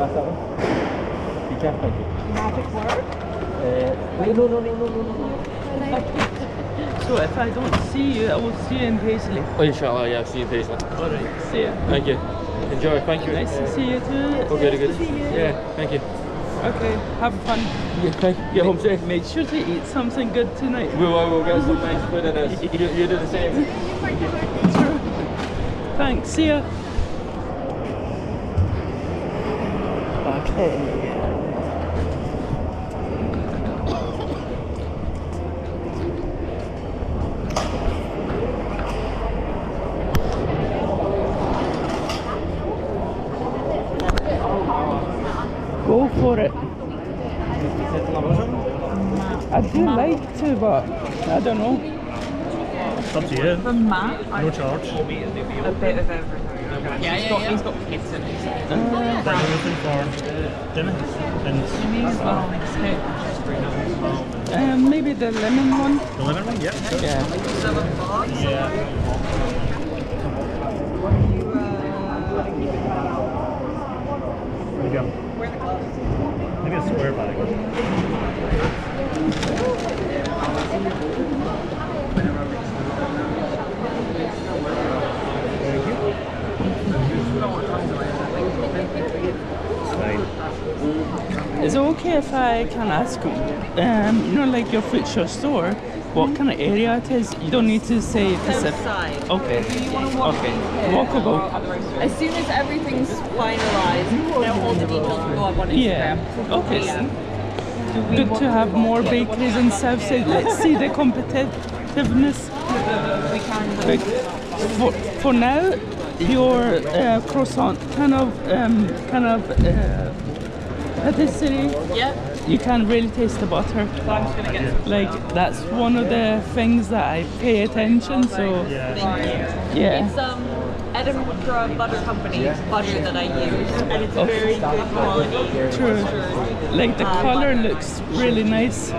pass that one. You can, thank you. Magic word? No. So if I don't see you, I will see you in Paisley. Oh, inshallah, yeah, I'll see you in Paisley. Alright, see ya. Thank you. Enjoy, thank you. Nice to see you too. Oh, good, good. Yeah, thank you. Okay, have fun. Yeah, thank you. Get home safe. Make sure to eat something good tonight. We'll get some nice food in us. You do the same. Sure. Thanks, see ya. Okay. Go for it. I do like to, but I don't know. It's up to you. For Matt, No charge. a bit of everything. Yeah, he's got kids in it. Bring everything for dinner. And Me as well. Maybe the lemon one. the lemon one, yeah. Sure. Yeah. 7 bucks. Yeah. There you go. Maybe a square bag. Thank you. It's fine. Is it okay if I can ask, you know, like your future store, what kind of area it is? You don't need to say Pacific. Outside. Okay. Okay. Walkable. As soon as everything's finalized, now all the details will go up on Instagram. Yeah. Okay. Yeah. Good to have more bakeries in Southside. Let's see the competitiveness. We can. Like, for now, your croissant kind of patisserie. Yeah. You can really taste the butter. So I'm just gonna get. Like that's one of the things that I pay attention. So Thank you. yeah. It's Edinburgh Butter Company's butter that I use, and it's very good quality. True. Like the color looks really nice.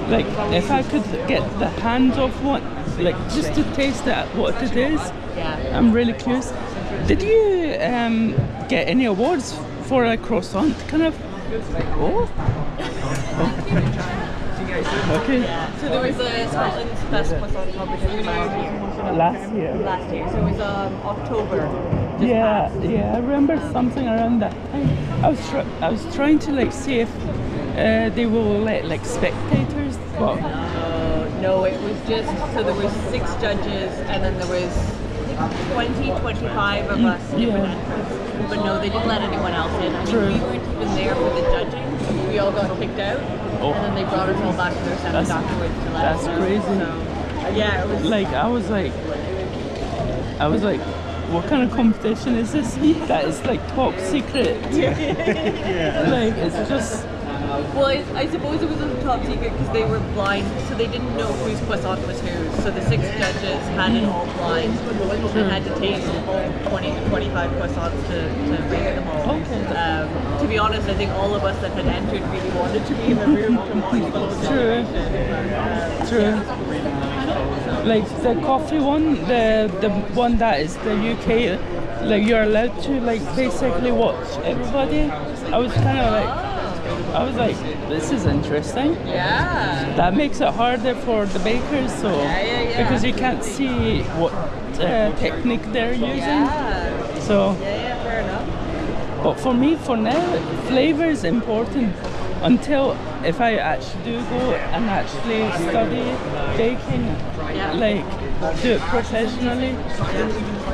Like if I could get the hands of one, like just to taste that what it is, Yeah. I'm really curious. Did you get any awards for a croissant kind of? Oh. Okay. So there was a Scotland's Best Croissant competition Last year. last year. So it was October. just Yeah, passed. yeah, I remember something around that time. I was trying to like see if they will let like spectators, but No, it was just, so there was 6 judges and then there was 25 of us different entrants. But no, they didn't let anyone else in. I True. mean, we weren't even there for the judging. We all got kicked out. Oh. And then they brought us all back to their settings That's- afterwards to let that's us know. crazy. So, yeah, it was like I was like, what kind of competition is this? That is like top secret. Like it's just. well, I suppose it was a top secret because they were blind, so they didn't know whose croissant was whose. So the 6 judges had it all blind and had to taste all 20 to 25 croissants to rate them all. Okay. To be honest, I think all of us that had entered really wanted to be in the room to watch the whole True. celebration. True. Like the coffee one, the one that is the UK, like you're allowed to like basically watch everybody. I was like, this is interesting. Yeah. That makes it harder for the bakers, so Yeah. because you can't see what technique they're using. Yeah. So, Yeah, fair enough. but for me, for now, flavor is important. Until if I actually do go and actually study baking, Yeah. like do it professionally,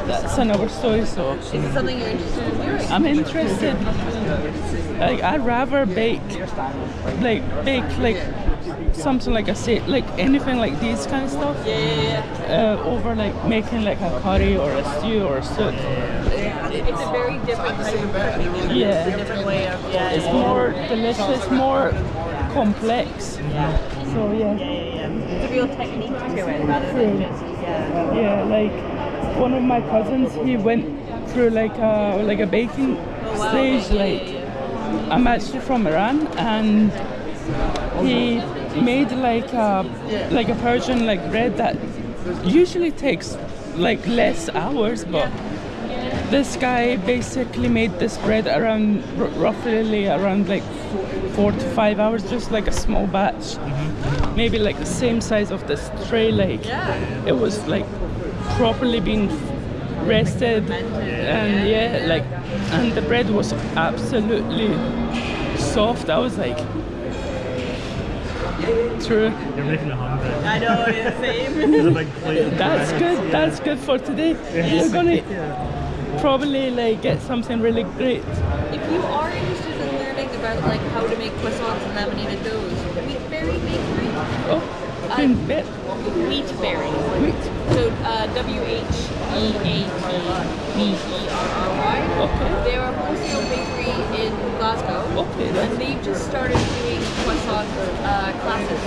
that's another story. So Is it something you're interested in doing? I'm interested. Like I'd rather bake like something like like anything like these kind of stuff Yeah. over like making like a curry or a stew or a soup. It's a very different type of cooking. Isn't it? Yeah. It's a different way of, It's more delicious, more complex. So yeah. It's a real technique to it rather than just, Yeah, like one of my cousins, he went through like a baking stage. Like I'm actually from Iran, and he made like a Persian like bread that usually takes like less hours, but this guy basically made this bread around roughly around like 4 to 5 hours, just like a small batch, maybe like the same size of this tray. Like it was like properly being rested, and and the bread was absolutely soft. I was like, true. You're making me hungry. I know, yeah, same. There's a big plate of That's bread. good. That's good for today. You're gonna probably like get something really great. If you are interested in learning about like how to make croissants and laminated doughs, Wheatberry Bakery. Oh, bit. Wheatberry. Wheat. So WHEATBERRY. Okay. They're a wholesale bakery in Glasgow. Okay, And they've just started doing croissant classes.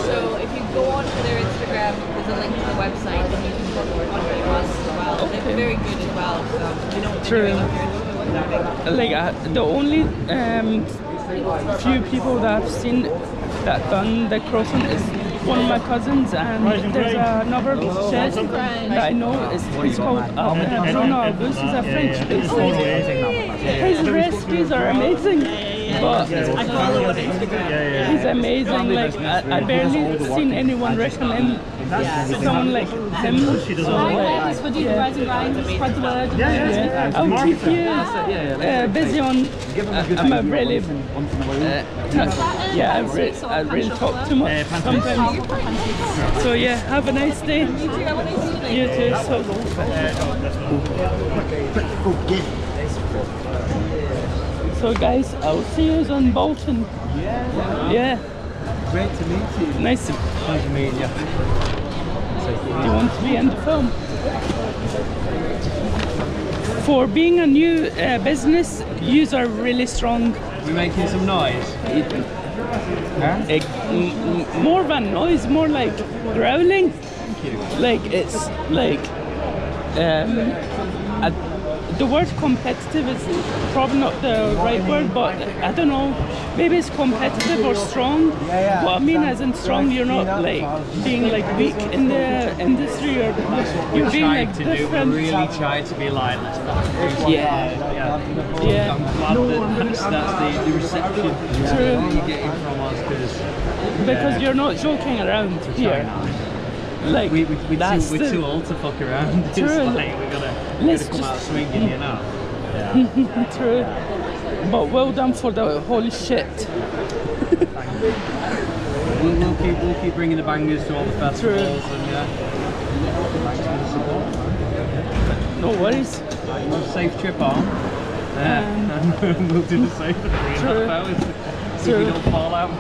So if you go onto their Instagram, there's a link to the website, and you can book one of their classes as well. They're very good as well. So you know, True. Like the only few people that I've seen that done the croissant is one of my cousins, and there's another chef that I know. It's called Bruno August. He's a French baker. His recipes are amazing, but I follow on Instagram. he's amazing. Like I barely seen anyone recommend someone like him. So like, We'll do the rise and grind, spread the word. I'll keep you busy on. I'm a really I really talk too much sometimes. So yeah, have a nice day. You too, have a nice evening. You too. So guys, I'll see you on Bolton. Yeah. Great to meet you. Nice to Nice to meet you. Do you want to be in the film? For being a new business, yous are really strong. We're making some noise. More than noise, more like growling. Like it's like the word competitive is probably not the right word, but I don't know. Maybe it's competitive or strong. What I mean as in strong, you're not like being like weak in the industry, or you're being like different. We really try to be like, let's Yeah. I'm glad that's the reception True. that you're getting from us, Because you're not joking around here. Like we're too old to fuck around. It's True. like we gotta Let's come out just- swinging, you know. True. But well done for the holy shit. We'll keep bringing the bangers to all the festivals, and thanks for the support. No worries. Safe trip home. And we'll do the same for 3.5 hours. So we don't fall out.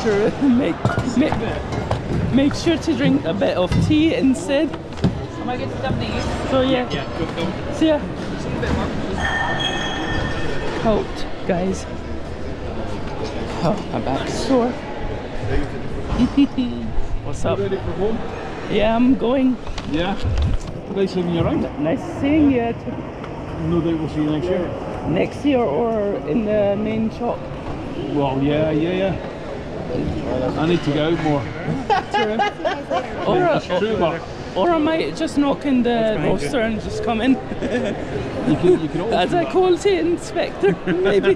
True. Make sure to drink a bit of tea instead. Am I good to dump these? So yeah. Go. See ya. Cult, guys. Oh, my back's sore. What's up? Ready for home? Yeah, I'm going. Yeah. Nice having you around. Nice seeing you. No doubt we'll see you next year. Next year or in the main shop. Well, yeah. I need to go out more. That's true, but Or I might just knock in the roaster and just come in. you can always As do a that. quality inspector, maybe.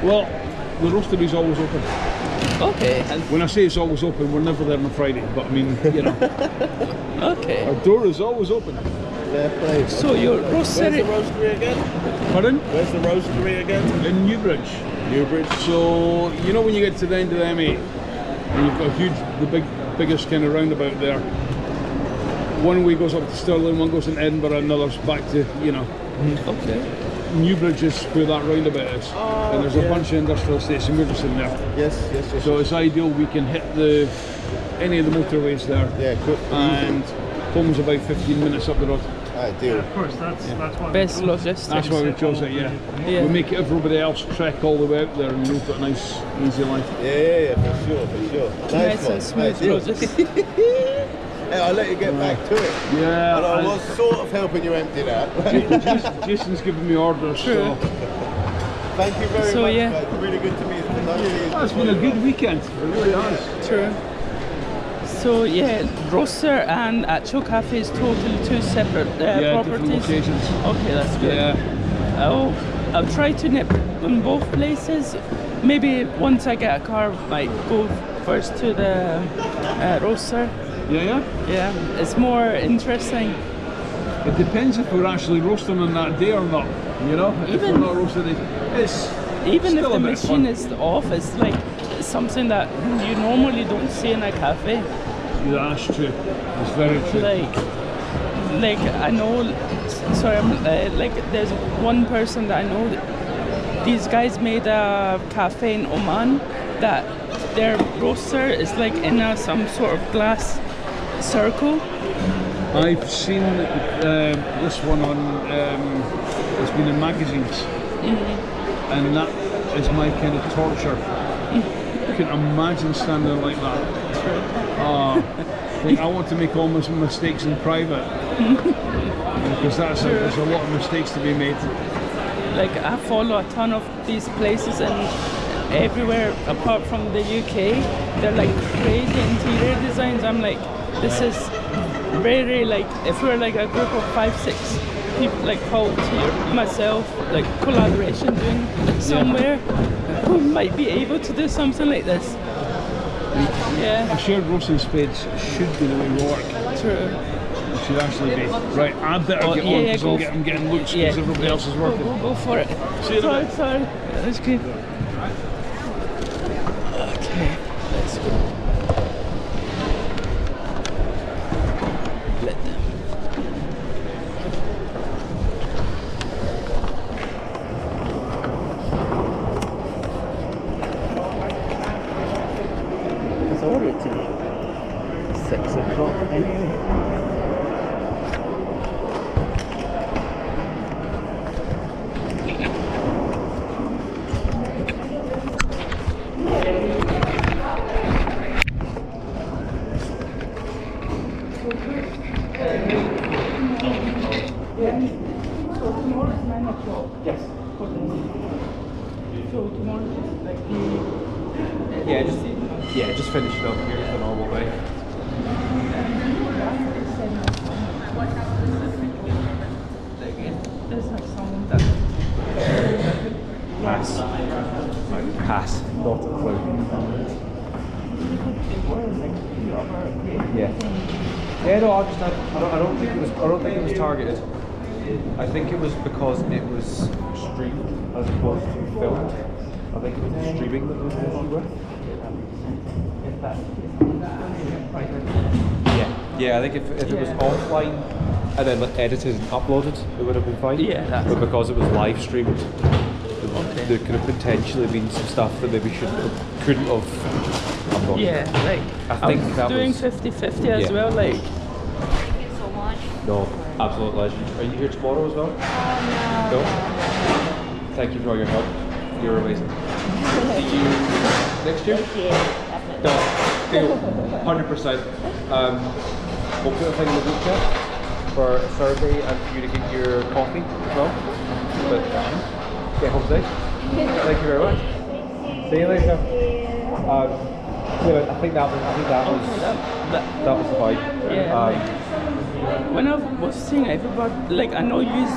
Well, the roastery's always open. Okay, When I say it's always open, we're never there on a Friday, but I mean, you know, okay. our door is always open. So your roastery. Roastery again? Pardon? Where's the roastery again? In Newbridge. Newbridge. So, you know when you get to the end of the M8, and you've got the biggest kind of roundabout there. One way goes up to Stirling, one goes in Edinburgh, another's back to, you know. Okay. Newbridge is where that roundabout is. And there's a bunch of industrial estates, and we're just in there. Yes. So it's ideal we can hit any of the motorways there. Yeah, good. And home's about 15 minutes up the road. Ideal. Of course, that's why. Best logistics. That's why we chose it, yeah. Yeah. We make everybody else trek all the way out there, and we've got a nice, easy life. Yeah, for sure. Nice one. and smooth Ideal. logistics. Hey, I'll let you get back to it. Yeah. And I was sort of helping you empty that. Jason's giving me orders, so Thank you very So, much, yeah. guys. Really good to meet you. Nice to see you. it's been a good weekend. It really has. True. So yeah, roaster and actual cafe is totally two separate Yeah, different properties. locations. Okay, that's good. Yeah. I'll try to nip in both places. Maybe once I get a car, might go first to the roaster. Yeah. Yeah, it's more interesting. It depends if we're actually roasting on that day or not. You know, if we're Even- not roasting it, it's Even if still the a bit machine fun. is off, it's like something that you normally don't see in a cafe. Yeah, that's true. It's very true. Like I know, sorry, like there's one person that I know. These guys made a cafe in Oman that their roaster is like in some sort of glass circle. I've seen this one on. It's been in magazines, and that is my kind of torture. I can imagine standing like that. Like I want to make all my mistakes in private because there's a lot of mistakes to be made. Like I follow a ton of these places and everywhere apart from the UK, they're like crazy interior designs. I'm like, this is very like, if we're like a group of 5-6 people, like volunteer, myself, like collaboration doing somewhere, who might be able to do something like this. Yeah, A shared roasting space should be the way we work. true. It should actually be. Right, I better Oh, get yeah, on yeah, because go I'm getting looks because everybody else is working. Go for it. See you in a bit. Sorry. That's good. Okay, let's go. Let them. It's already 6 o'clock anyway. So tomorrow is 9 o'clock. Yes. So tomorrow is like the Just finish it up here the normal way. there's like someone that Pass. Pass. Not a clue. Yeah. Yeah, no, I don't think it was targeted. I think it was because it was streamed as opposed to filmed. I think it was the streaming that was the issue with. Yeah, I think if it was offline and then edited and uploaded, it would have been fine. Yeah, that's but because it was live streamed, there could have potentially been some stuff that maybe couldn't have. I'm not yeah, like I think was that doing was 50-50 as yeah. well, like Thank you so much. no, absolute legend. Are you here tomorrow as well? No. No. Thank you for all your help. You're amazing. See you next year. Yeah, definitely. No, 100%. We'll put a thing in the group chat for a survey and for you to get your coffee as well. But get home safe. Thank you very much. See you later. I think that was the vibe. Yeah, when I was seeing everybody, like I know you use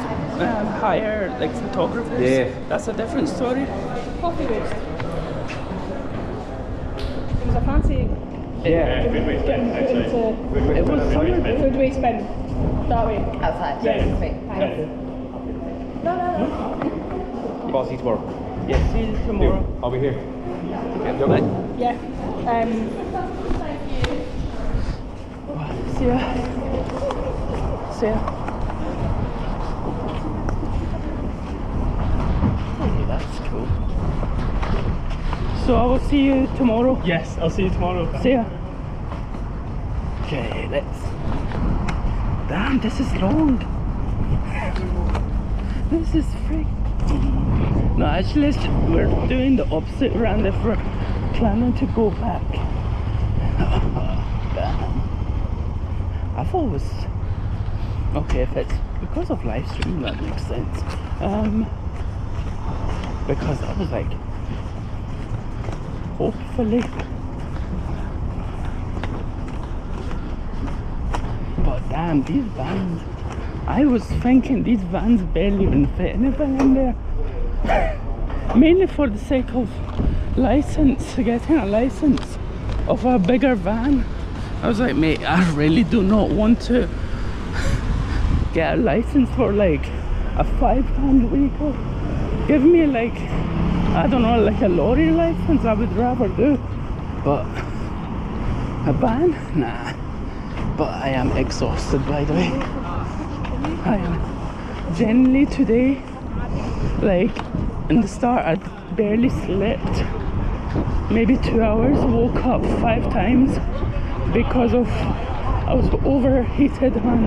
hire like photographers. Yeah. That's a different story. Coffee roast. It was a fancy Yeah. getting put into It was food waste bin. That way. Outside. Yeah. Wait. I'll see you tomorrow. Yeah, see you tomorrow. I'll be here. Bye. Yeah. See ya. See ya. Hey, that's cool. So I will see you tomorrow. Yes, I'll see you tomorrow. See ya. Okay, let's. Damn, this is long. This is freak. No, actually, we're doing the opposite round if we're planning to go back. Damn. I thought it was. Okay, if it's because of live stream, that makes sense. Because I was like, hopefully. man, these vans. I was thinking these vans barely even fit anything in there. Mainly for the sake of license, getting a license of a bigger van. I was like, mate, I really do not want to get a license for like a 5-ton vehicle. Give me like, I don't know, like a lorry license, I would rather do. But a van? Nah. But I am exhausted, by the way. I am. Generally today, like in the start, I barely slept. Maybe 2 hours, woke up 5 times because of I was overheated, man.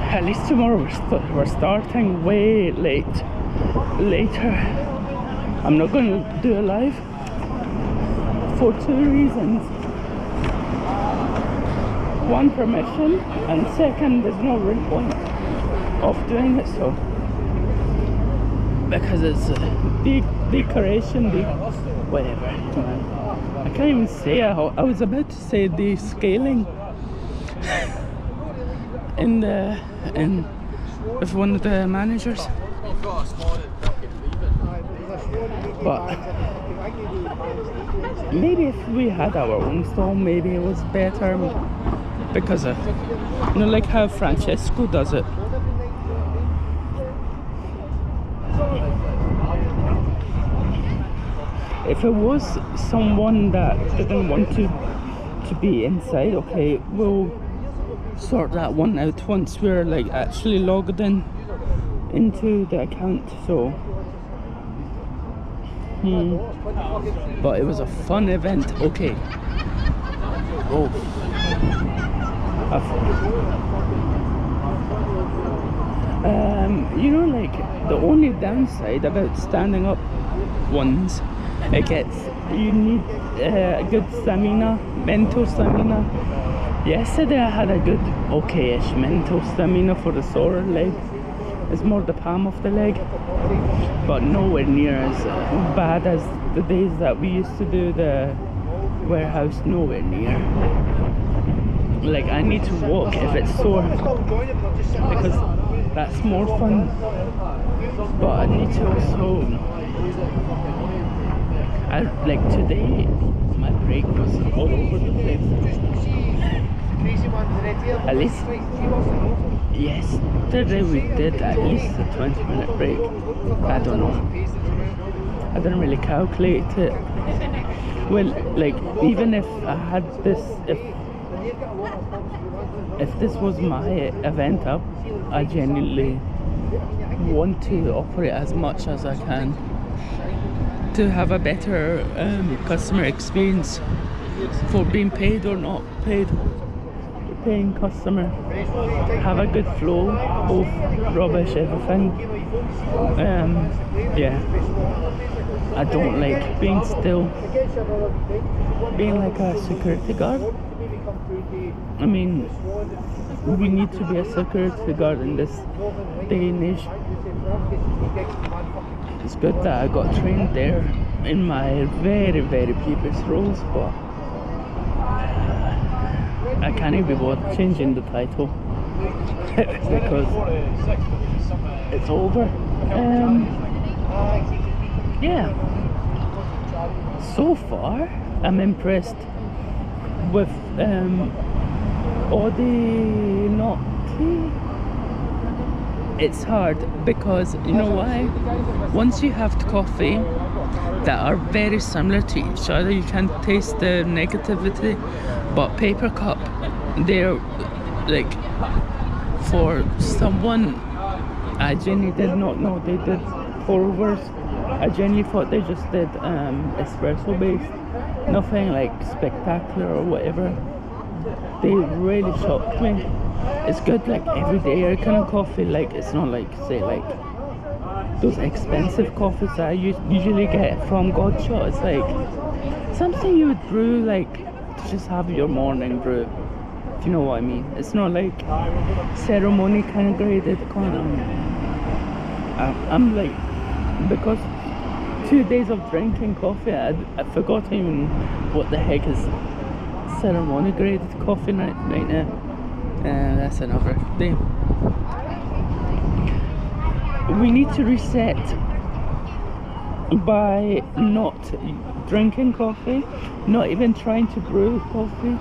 At least tomorrow we're starting way later. I'm not going to do a live for 2 reasons. One, permission, and second, there's no real point of doing it, so because it's decoration, whatever. I can't even say I was about to say the scaling with one of the managers, but maybe if we had our own stall, maybe it was better, because of, you know, like how Francesco does it. If it was someone that didn't want to be inside, okay, we'll sort that one out once we're like actually logged into the account. So but it was a fun event. Okay. Oh, you know, like the only downside about standing up ones, you need a good stamina, mental stamina. Yesterday I had a good, okay-ish mental stamina for the sore leg. It's more the palm of the leg, but nowhere near as bad as the days that we used to do the warehouse. Nowhere near. Like, I need to walk if it's sore, because that's more fun. But I need to also, like today, my break was all over the place. At least yesterday we did at least a 20-minute break. I don't know. I didn't really calculate it. Well, like, even if I had this, if this was my event up, I genuinely want to operate as much as I can to have a better customer experience, for being paid or not paid. Paying customer, have a good flow, both rubbish, everything. Yeah, I don't like being still, being like a security guard. I mean, we need to be a security guard in this day and age. It's good that I got trained there in my very, very previous roles, but I can't even be bothered changing the title because it's over. Yeah, so far I'm impressed with Audi Naughty. It's hard because, you know why? Once you have coffee that are very similar to each other, you can taste the negativity. But Paper Cup, they're like, for someone, I genuinely did not know they did pour-overs. I genuinely thought they just did espresso based, nothing like spectacular or whatever. They really shocked me. It's good, like everyday kind of coffee. Like, it's not like, say, like those expensive coffees that I usually get from Godshot. It's like something you would brew, like, to just have your morning brew, if you know what I mean. It's not like ceremony kind of graded. I'm like, because 2 days of drinking coffee, I forgot even what the heck is ceremony graded coffee right now. That's another thing. We need to reset by not drinking coffee, not even trying to brew coffee,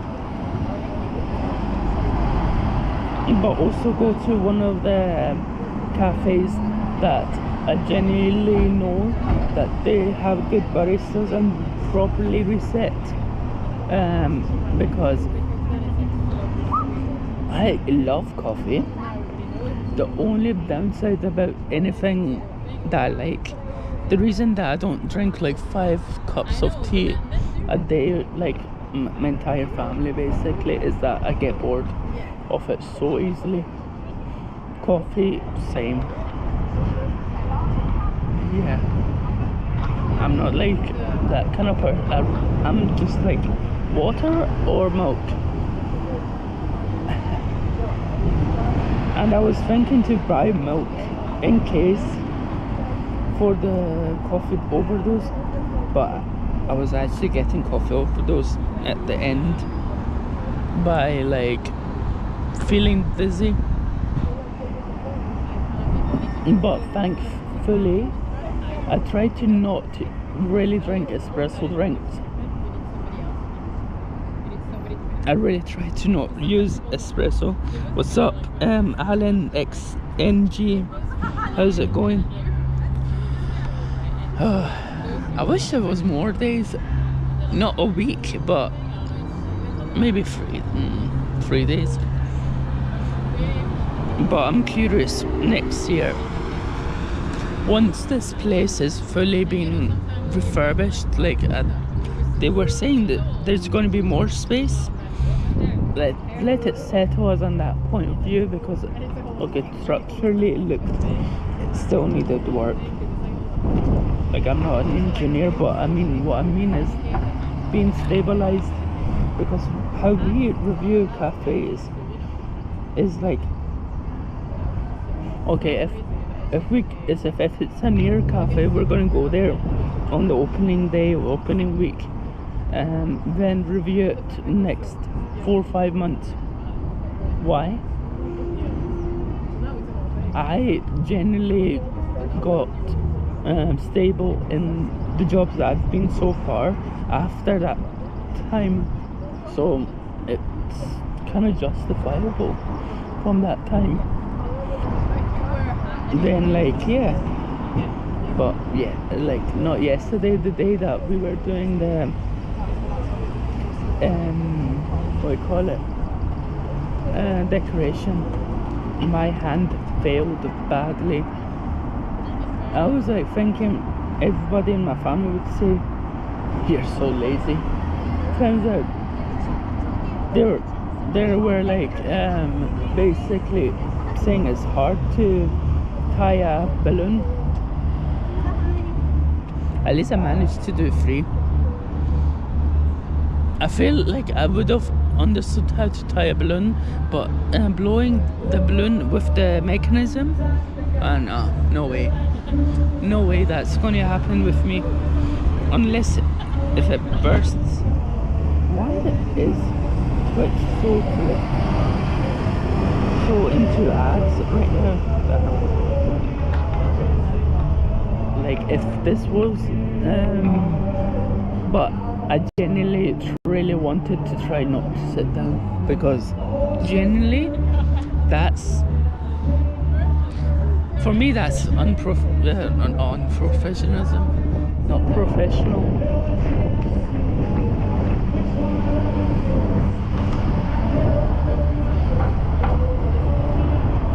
but also go to one of the cafes that I genuinely know that they have good baristas and properly reset, because I love coffee. The only downside about anything that I like, the reason that I don't drink like 5 cups of tea a day, like my entire family basically, is that I get bored of it so easily. Coffee, same. Yeah, I'm not like that kind of person. I'm just like water or milk. And I was thinking to buy milk in case for the coffee overdose, but I was actually getting coffee overdose at the end by like feeling dizzy. But thankfully I tried to not really drink espresso drinks. I really try to not use espresso. What's up, Alan XNG? How's it going? I wish there was more days, not a week, but maybe 3 days. But I'm curious next year, once this place is fully been refurbished, like they were saying that there's going to be more space. Let it settle us on that point of view, because okay, structurally it still needed work. Like, I'm not an engineer, but I mean, what I mean is being stabilized, because how we review cafes is like, okay, if it's a near cafe, we're gonna go there on the opening day or opening week, and then review it next 4 or 5 months. Why? I generally got stable in the jobs that I've been so far after that time, so it's kind of justifiable from that time. Then like, yeah, but yeah, like not yesterday, the day that we were doing the what do you call it, decoration, my hand failed badly. I was like thinking everybody in my family would say, "You're so lazy." Turns out they were like basically saying it's hard to tie a balloon. At least I managed to do 3. I feel like I would have understood how to tie a balloon, but blowing the balloon with the mechanism, no way that's going to happen with me, unless if it bursts. Why is Twitch so into ads right now? Like, if this was but I genuinely really wanted to try not to sit down, because genuinely that's, for me, that's unprofessionalism, not professional.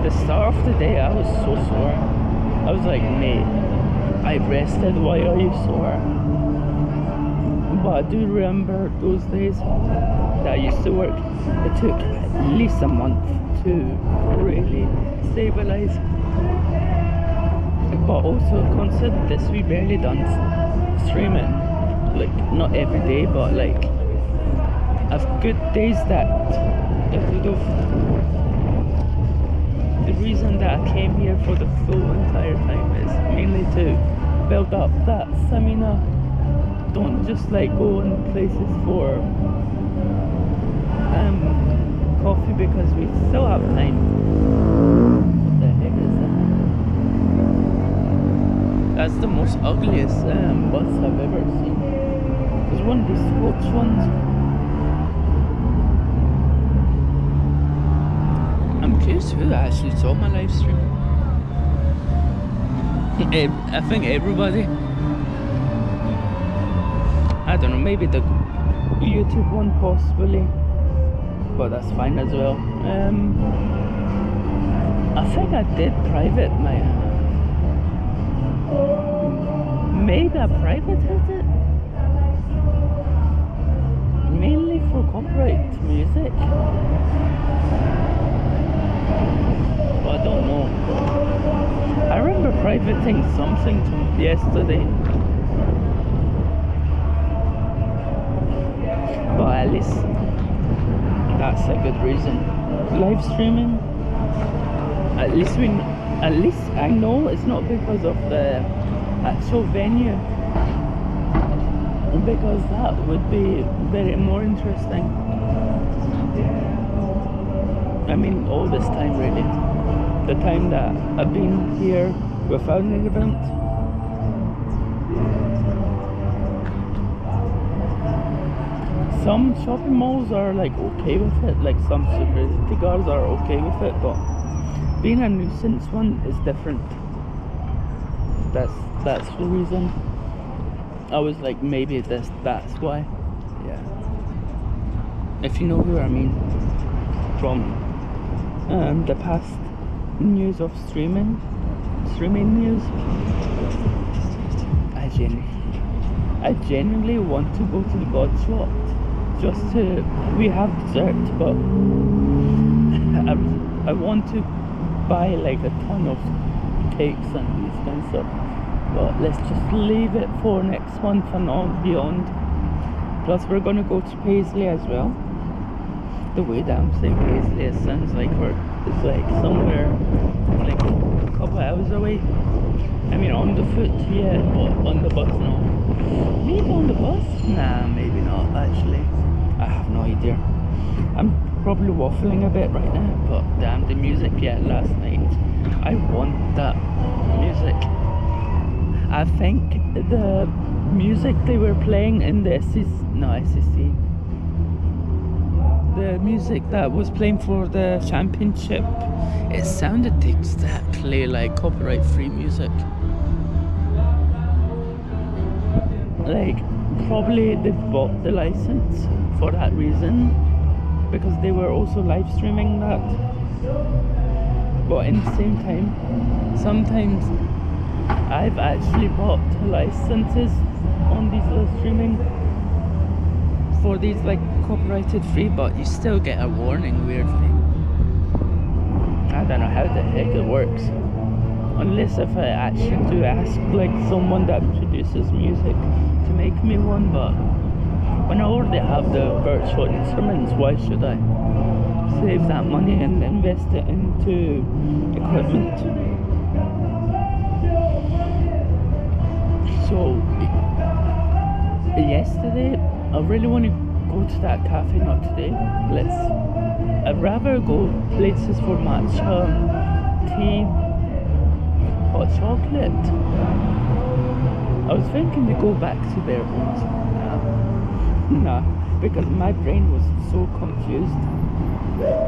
The start of the day I was so sore. I was like, mate, I rested, why are you sore? But I do remember those days that I used to work. It took at least a month to really stabilize. But also consider this, we barely done streaming, like not every day, but like I've good days that it would have. The reason that I came here for the full entire time is mainly to build up that stamina. Don't just like go in places for coffee because we still have time. What the heck is that? That's the most ugliest bus I've ever seen. There's one of these sports ones. I'm curious who actually saw my live stream. I think everybody. I don't know, maybe the YouTube one possibly, but that's fine as well. I think I did private my. Maybe I privated it, mainly for copyright music. But I don't know. I remember privating something yesterday. But at least that's a good reason. Live streaming. At least I know it's not because of the actual venue. Because that would be very more interesting. I mean, all this time really. The time that I've been here without an event. Some shopping malls are like okay with it, like some security guards are okay with it, but being a nuisance one is different. That's the reason. I was like, maybe that's why. Yeah. If you know who I mean, from the past news of streaming news, I genuinely want to go to the God Shop just to, we have dessert, but I want to buy like a ton of cakes and these kinds of stuff, but let's just leave it for next month and on beyond. Plus we're gonna go to Paisley as well. The way that I'm saying Paisley, it sounds like it's like somewhere like a couple hours away. I mean on the foot, yeah, but on the bus no. Maybe on the bus? Nah, maybe not actually. I have no idea. I'm probably waffling a bit right now, but damn, the music, yeah, last night. I want that music. I think the music they were playing in the SEC. The music that was playing for the championship, it sounded exactly like copyright free music. Like, probably they bought the license for that reason, because they were also live streaming that. But in the same time, sometimes I've actually bought licenses on these live streaming for these like copyrighted free, but you still get a warning weirdly. I don't know how the heck it works, unless if I actually do ask like someone that produces music to make me one. But when I already have the virtual instruments, why should I save that money and invest it into equipment? So yesterday I really want to go to that cafe, not today. I'd rather go places for matcha, tea, hot chocolate. I was thinking to go back to Bare Bones. Nah, because my brain was so confused.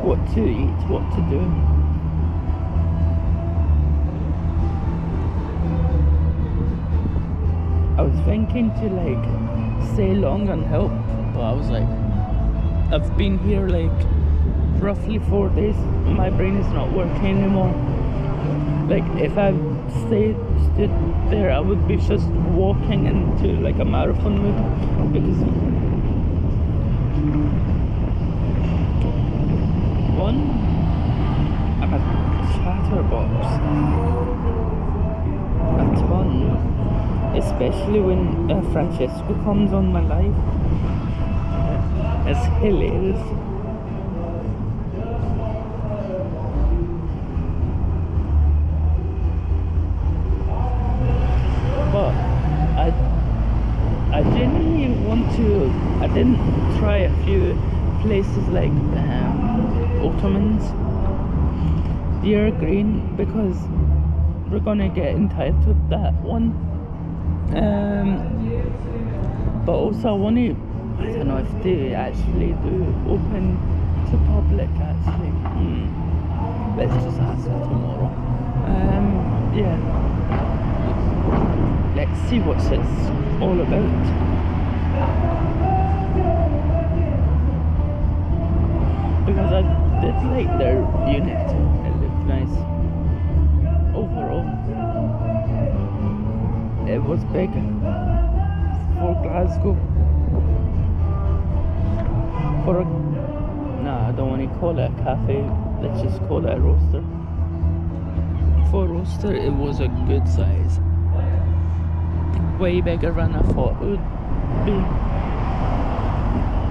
What to eat, what to do. I was thinking to like stay long and help, but I was like, I've been here like roughly 4 days. My brain is not working anymore. Like if I stood there, I would be just walking into like a marathon mood, because one, I'm a chatterbox a ton, especially when Francesco comes on my live. It's hilarious. But I genuinely want to. I didn't try a few places like Ottomans. They are green because we're gonna get entitled that one. But also I want to, I don't know if they actually do open to public actually. Let's just ask her tomorrow. Yeah. Let's see what it's all about. Because I did like their unit. It looked nice. Overall. It was big for Glasgow. For a, nah, I don't want to call it a cafe. Let's just call it a roaster. For a roaster, it was a good size. Way bigger than I thought it would be.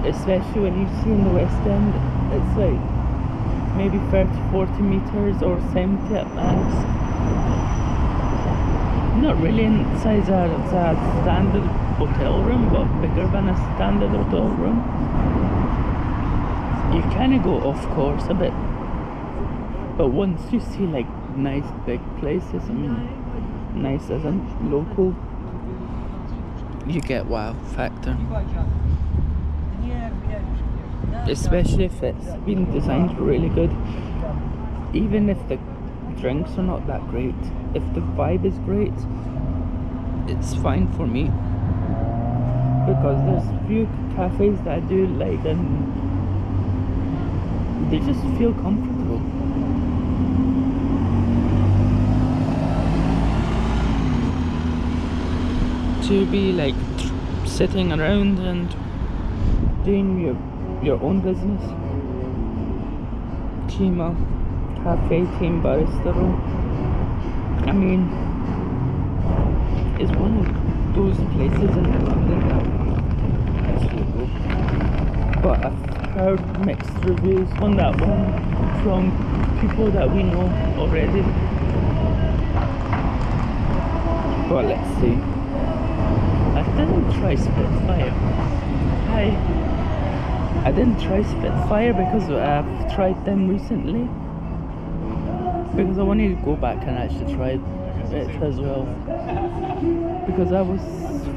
Especially when you see in the West End, it's like maybe 30-40 meters or 70 at max. Not really in size as a standard hotel room, but bigger than a standard hotel room. You kind of go off course a bit, but once you see like nice big places, I mean nice as in local, you get wow factor. Especially if it's been designed really good. Even if the drinks are not that great, if the vibe is great, it's fine for me. Because there's few cafes that I do like and they just feel comfortable. To be like sitting around and doing your own business. Team cafe, team barista room. I mean, it's one of those places in London that I actually go. But I've heard mixed reviews on that one from people that we know already. But let's see. I didn't try Spitfire. I didn't try Spitfire because I've tried them recently. Because I wanted to go back and actually try it as well. Because I was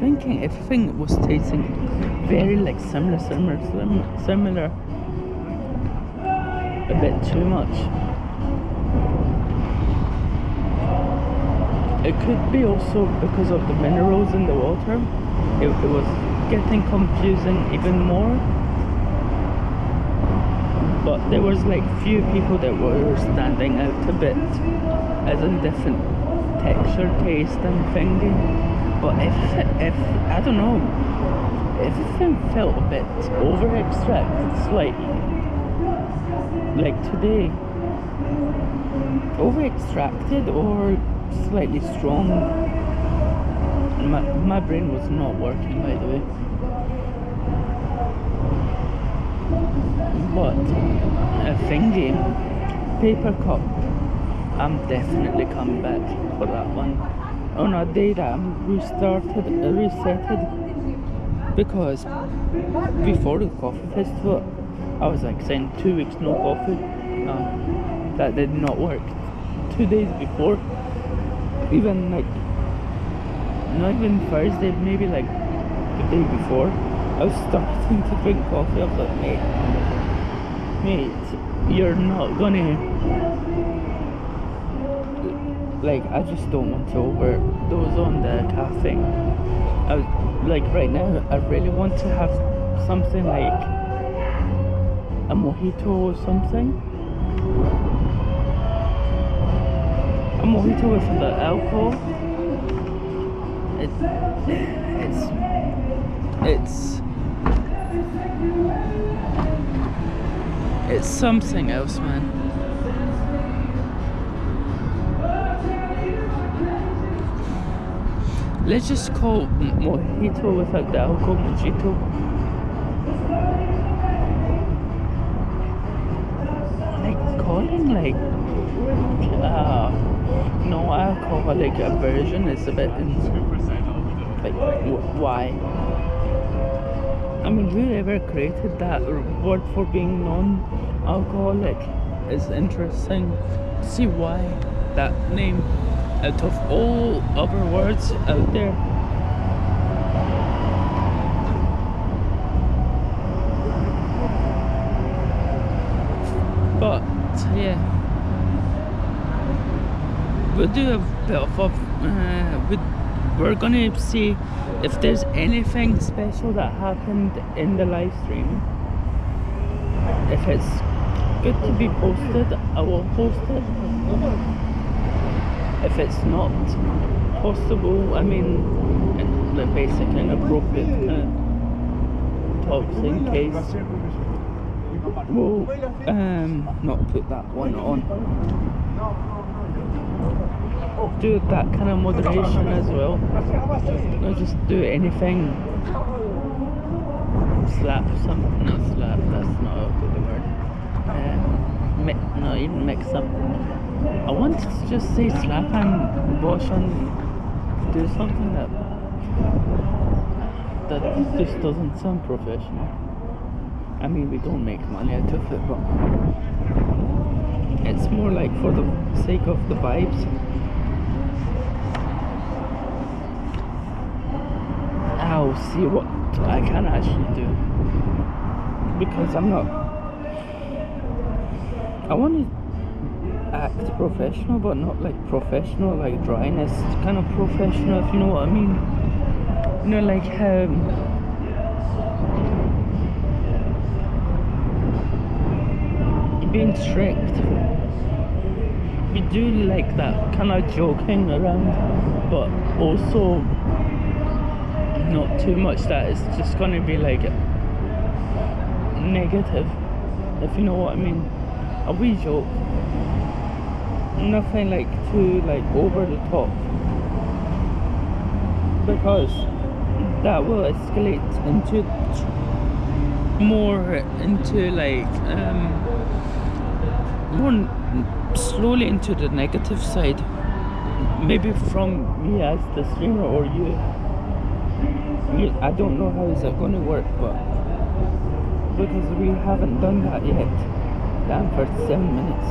thinking everything was tasting very like similar. A bit too much. It could be also because of the minerals in the water. It was getting confusing even more. But there was like few people that were standing out a bit as in different texture, taste and thingy. But if I don't know, everything felt a bit over extracted slightly. Like today, over extracted or slightly strong. My brain was not working, by the way. But a thingy, paper cup, I'm definitely coming back for that one on a day that I'm resetted. Because before the coffee festival, I was like saying 2 weeks no coffee. That did not work. 2 days before, even like not even Thursday, maybe like the day before, I was starting to drink coffee. I was like, mate, you're not gonna, like, I just don't want to overdose on the caffeine. I was like, right now I really want to have something like a mojito or something. A mojito with the alcohol. It's something else, man. Let's just call mojito without the alcohol mojito. Like calling like no alcoholic version is a bit like why? I mean, whoever created that word for being non-alcoholic is interesting to see why that name out of all other words out there. But yeah, we'll do a bit of we're gonna see if there's anything special that happened in the live stream. If it's good to be posted, I will post it. If it's not possible, I mean, the basic inappropriate talks in case, we'll not put that one on. Do that kind of moderation as well. Not just do anything. Slap something, not slap, that's not a good word. Not even mix up. I want to just say slap and wash and do something that just doesn't sound professional. I mean, we don't make money out of it, but it's more like for the sake of the vibes. I'll see what I can actually do, because I want to act professional, but not like professional like dryness, kind of professional, if you know what I mean. You know, like being strict. We do like that kind of joking around, but also not too much that it's just going to be like negative, if you know what I mean. A wee joke, nothing like too like over the top, because that will escalate into more into like more slowly into the negative side, maybe from me as the streamer or you. I don't know how is it going to work, but because we haven't done that yet. Damn, for 7 minutes.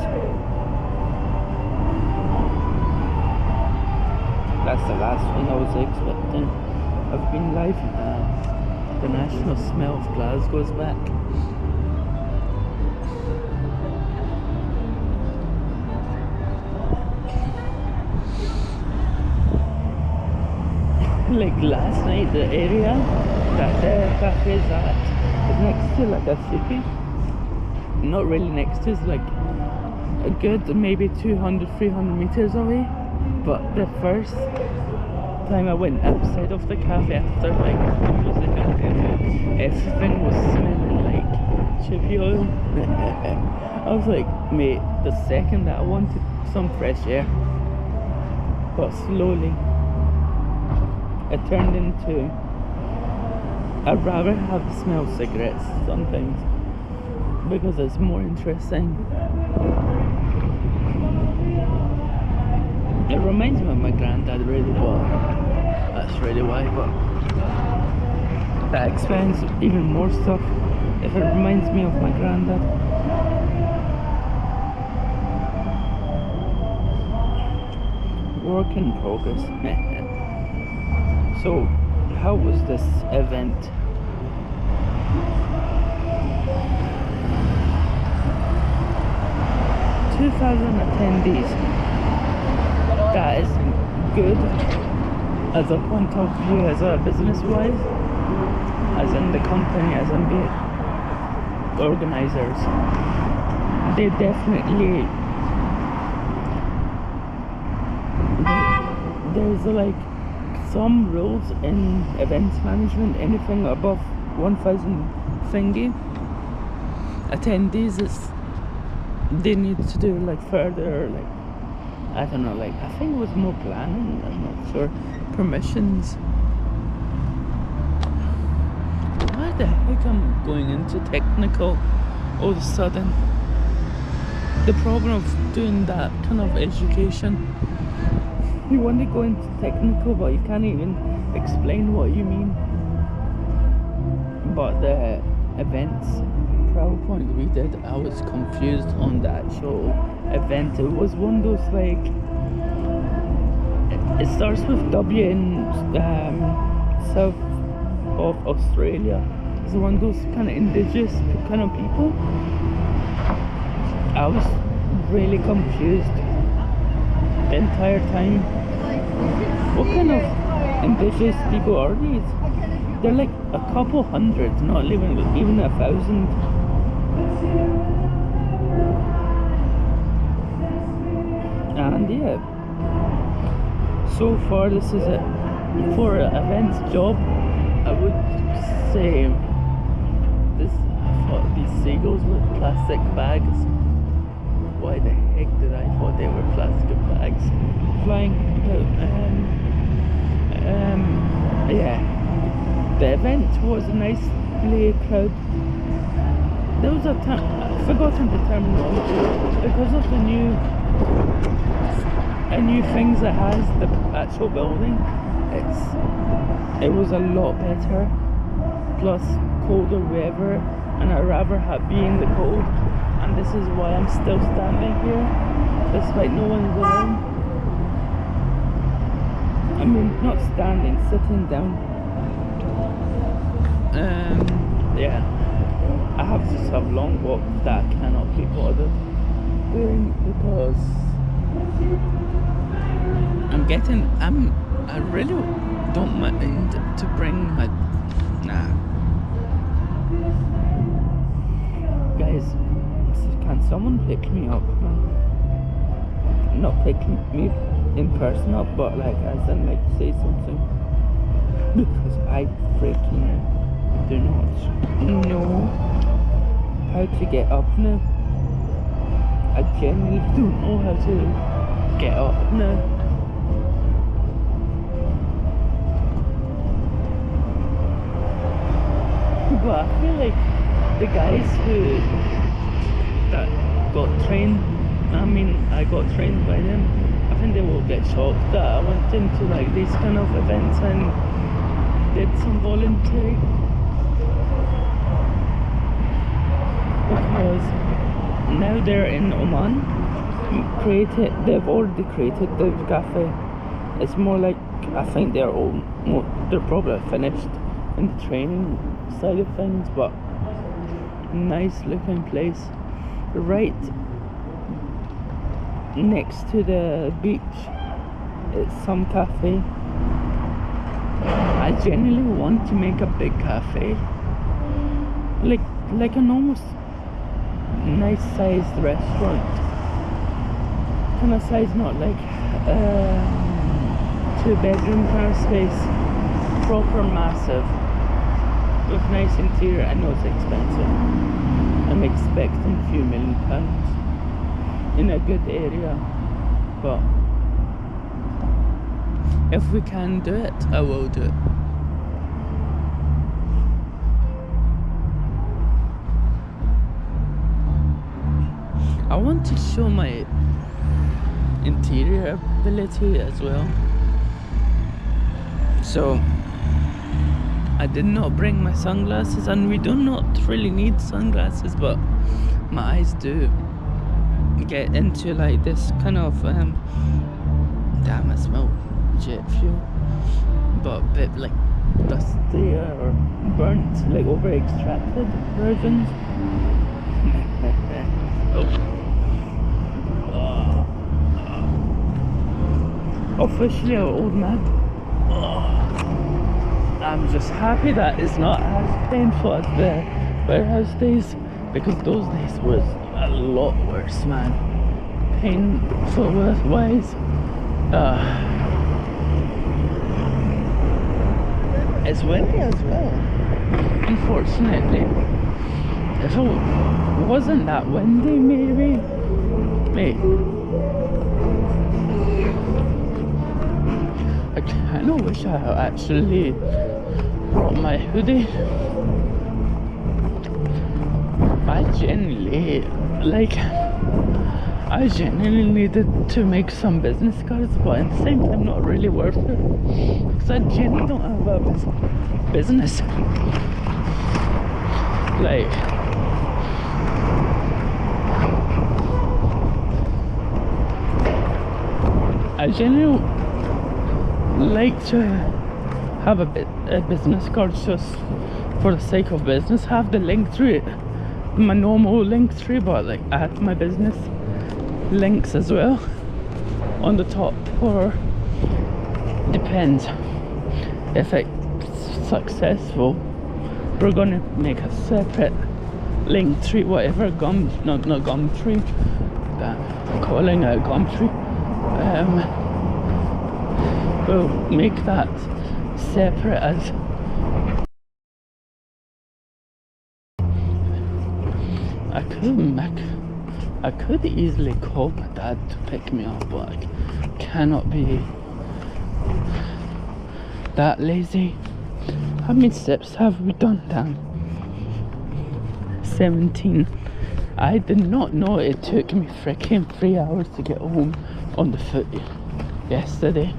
That's the last thing I was expecting. I've been live. The national smell of Glasgow's back. Like last night, the area that the cafe is at is next to like a city. Not really next to, it's like a good maybe 200-300 meters away. But the first time I went outside of the cafe after like the music and everything was smelling like chippy oil. I was like, mate, the second that I wanted some fresh air, but slowly it turned into I'd rather have the smell of cigarettes sometimes, because it's more interesting. It reminds me of my granddad really, but that's really why. But that explains even more stuff if it reminds me of my granddad. Work in progress. So, how was this event? 2,000 attendees. That is good as a point of view, as a business-wise, as in the company, as in the organizers. They definitely, there's like some rules in events management. Anything above 1,000 thingy attendees is they need to do like further, like I don't know, like I think it was more planning, I'm not sure, permissions. Why the heck I'm going into technical all of a sudden? The problem of doing that kind of education, you want to go into technical but you can't even explain what you mean, but the events PowerPoint we did, I was confused on the actual event. It was one of those like, it starts with W in south of Australia. It's one of those kind of indigenous kind of people. I was really confused the entire time. What kind of indigenous people are these? They're like a couple hundred, not even 1,000. And yeah, so far this is it for an events job. I would say this. I thought these seagulls were plastic bags. Why the heck did I thought they were plastic bags flying about? Yeah, the event was a nice play crowd. There was a term, I've forgotten the terminology, because of the new things it has, the actual building, it was a lot better, plus colder weather, and I'd rather be in the cold, and this is why I'm still standing here, despite no one's around. I mean, not standing, sitting down. Yeah, I have to have long walks that I cannot be bothered doing because I really don't mind to bring my, guys, can someone pick me up, man? Not pick me in person up, but like as in like say something, because I freaking do not know how to get up now. I genuinely don't know how to get up now. But I feel like the guys that got trained, I got trained by them, I think they will get shocked that I went into like these kind of events and did some voluntary, because now they're in Oman, they've already created the cafe. It's more like, I think they're probably finished in the training side of things, but nice looking place, right next to the beach. It's some cafe. I genuinely want to make a big cafe, like an almost nice sized restaurant kind of size, not like 2-bedroom kind of space, proper massive with nice interior. I know it's expensive, I'm expecting a few £1 million in a good area, but if we can do it, I will do it. I want to show my interior ability as well. So I did not bring my sunglasses, and we do not really need sunglasses, but my eyes do get into like this kind of damn, I smell jet fuel, but a bit like dusty or burnt, like over extracted versions. Officially an old man. I'm just happy that it's not as painful as the warehouse days, because those days was a lot worse, man. Painful wise. It's windy as well, unfortunately. If it wasn't that windy, maybe. I kind of wish I actually brought my hoodie. I genuinely needed to make some business cards, but at the same time not really worth it, because I genuinely don't have a business. like I generally like to have a business card just for the sake of business. Have the link through it, my normal link through, but like add my business links as well on the top, or depends if it's successful. We're gonna make a separate link tree, whatever not Gumtree, calling it Gumtree. We'll make that separate as I could easily call my dad to pick me up, but I cannot be that lazy. How many steps have we done, Dan? 17. I did not know it took me freaking 3 hours to get home on the foot yesterday.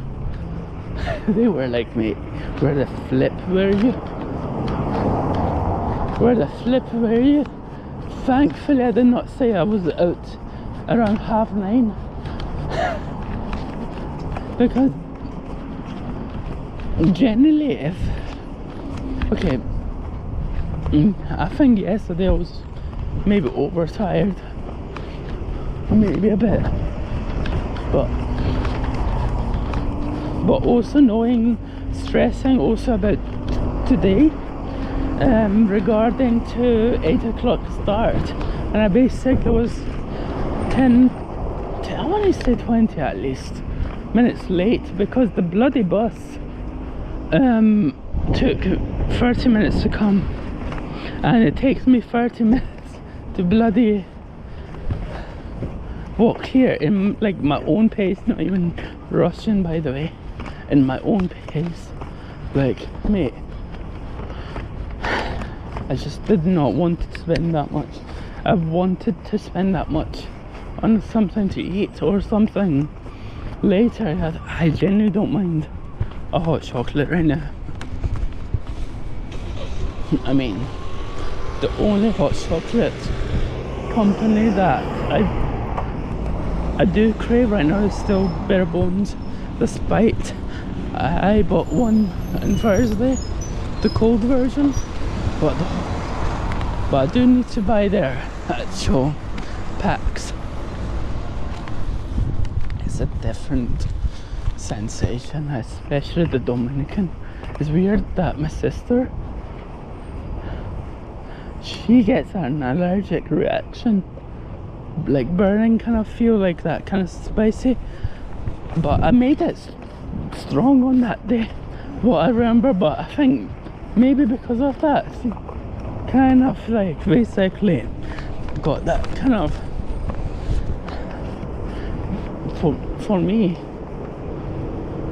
They were like, mate, where the flip were you? Where the flip were you? Thankfully I did not say I was out around 9:30. Because generally I think yesterday I was maybe overtired, maybe a bit, but also stressing also about today, regarding to 8 o'clock start, and I basically was 10 I want to say 20 at least minutes late because the bloody bus took 30 minutes to come, and it takes me 30 minutes to bloody walk here in like my own pace, not even rushing, by the way, in my own pace. Like, mate, I just did not want to spend that much. I wanted to spend that much on something to eat or something later. I genuinely don't mind a hot chocolate right now. I mean, the only hot chocolate company that I do crave right now is still Bare Bones, despite I bought one on Thursday, the cold version, but I do need to buy their actual packs. It's a different sensation, especially the Dominican. It's weird that my sister, she gets an allergic reaction, like burning kind of feel, like that kind of spicy, but I made it strong on that day, what I remember. But I think maybe because of that, she kind of like basically got that kind of, for me,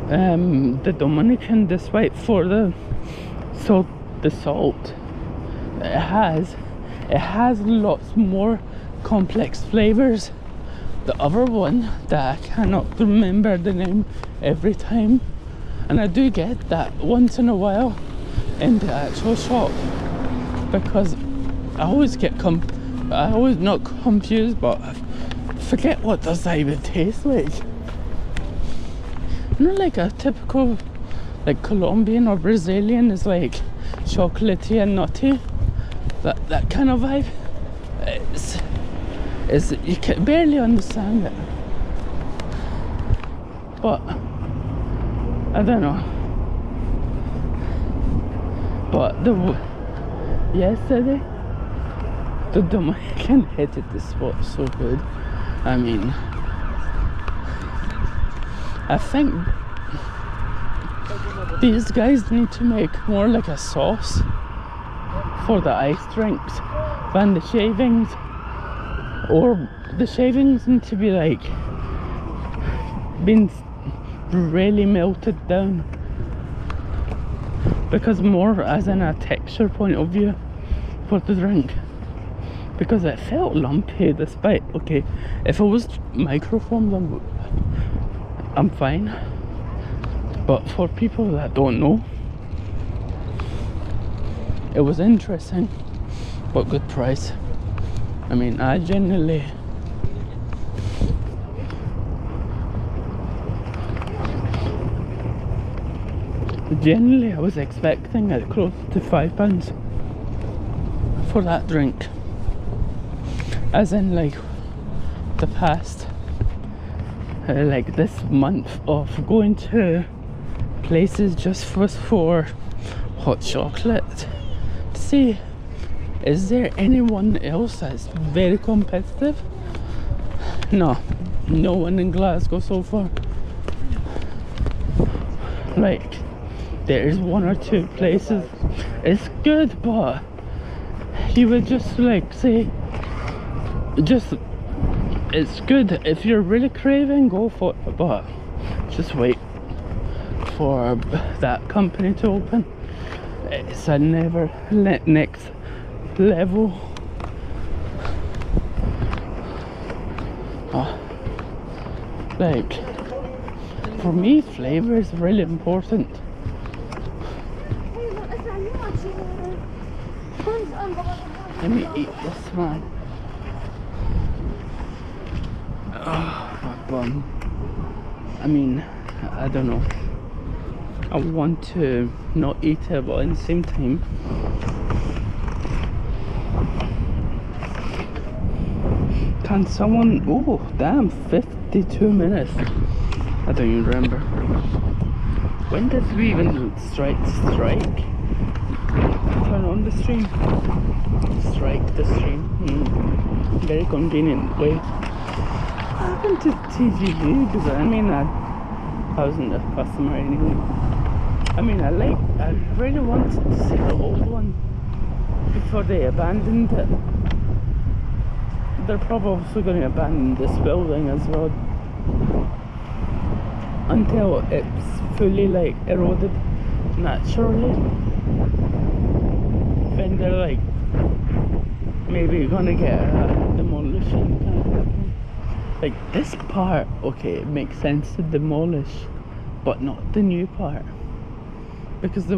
the Dominican, despite for the salt it has lots more complex flavors. The other one that I cannot remember the name every time, and I do get that once in a while in the actual shop, because I always not confused, but I forget what does that even taste like. You know, like a typical like Colombian or Brazilian is like chocolatey and nutty, that kind of vibe. Is you can barely understand it, but I don't know. But yesterday the Dominican hit the spot so good. I mean, I think these guys need to make more like a sauce for the iced drinks than the shavings, or the shavings need to be like been really melted down, because more as in a texture point of view for the drink, because it felt lumpy. Despite, okay, if it was microformed, I'm fine, but for people that don't know, it was interesting but good price. I mean, I generally I was expecting it close to £5 for that drink, as in like the past like this month of going to places just for hot chocolate to see, is there anyone else that's very competitive? No one in Glasgow so far. Like, there's one or two places it's good, but you would just like say, just, it's good if you're really craving, go for it, but just wait for that company to open. It's a never next level. Like, for me, flavor is really important. Let me eat this one. Oh, my bum. I mean, I don't know. I want to not eat it, but at the same time, can someone... Oh, damn, 52 minutes. I don't even remember. When did we even strike? Turn on the stream. Strike the stream. Very convenient way. I went to TGU because I mean I wasn't a customer anyway. I mean I really wanted to see the old one before they abandoned it. They're probably also going to abandon this building as well until it's fully like eroded naturally. Then they're like maybe gonna get a demolition kind of thing. Like this part, okay, it makes sense to demolish, but not the new part, because the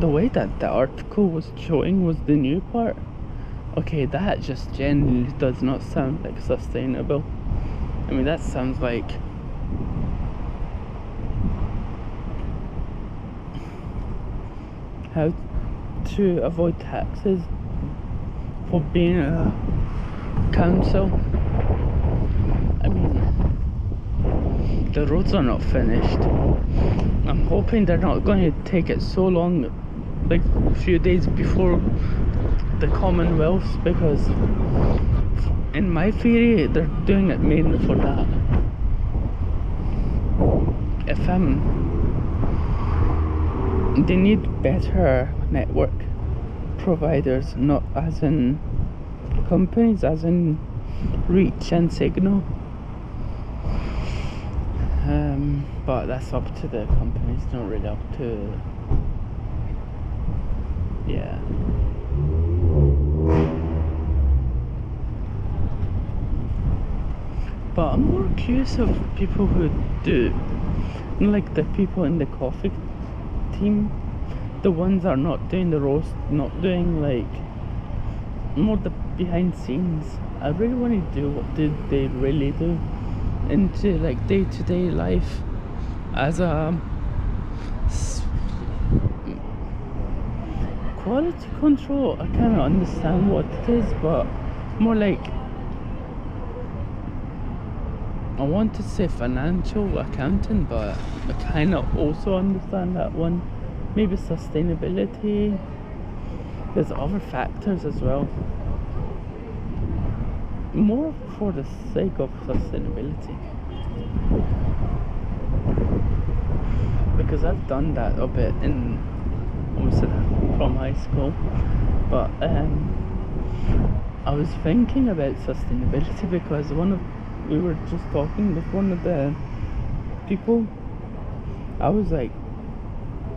way that the article was showing was the new part. Okay, that just genuinely does not sound like sustainable. I mean, that sounds like how to avoid taxes for being a council. I mean, the roads are not finished. I'm hoping they're not going to take it so long, like a few days before the Commonwealth, because in my theory they're doing it mainly for that. They need better network providers, not as in companies, as in reach and signal. But that's up to the companies, not really up to, yeah. But I'm more curious of people who do, like the people in the coffee team, the ones that are not doing the roast, not doing like more the behind scenes. I really want to do what did they really do into like day-to-day life as a quality control. I kind of understand what it is, but more like, I want to say financial accounting, but I kind of also understand that one. Maybe sustainability. There's other factors as well. More for the sake of sustainability. Because I've done that a bit in, from high school. But I was thinking about sustainability because we were just talking with one of the people. I was like,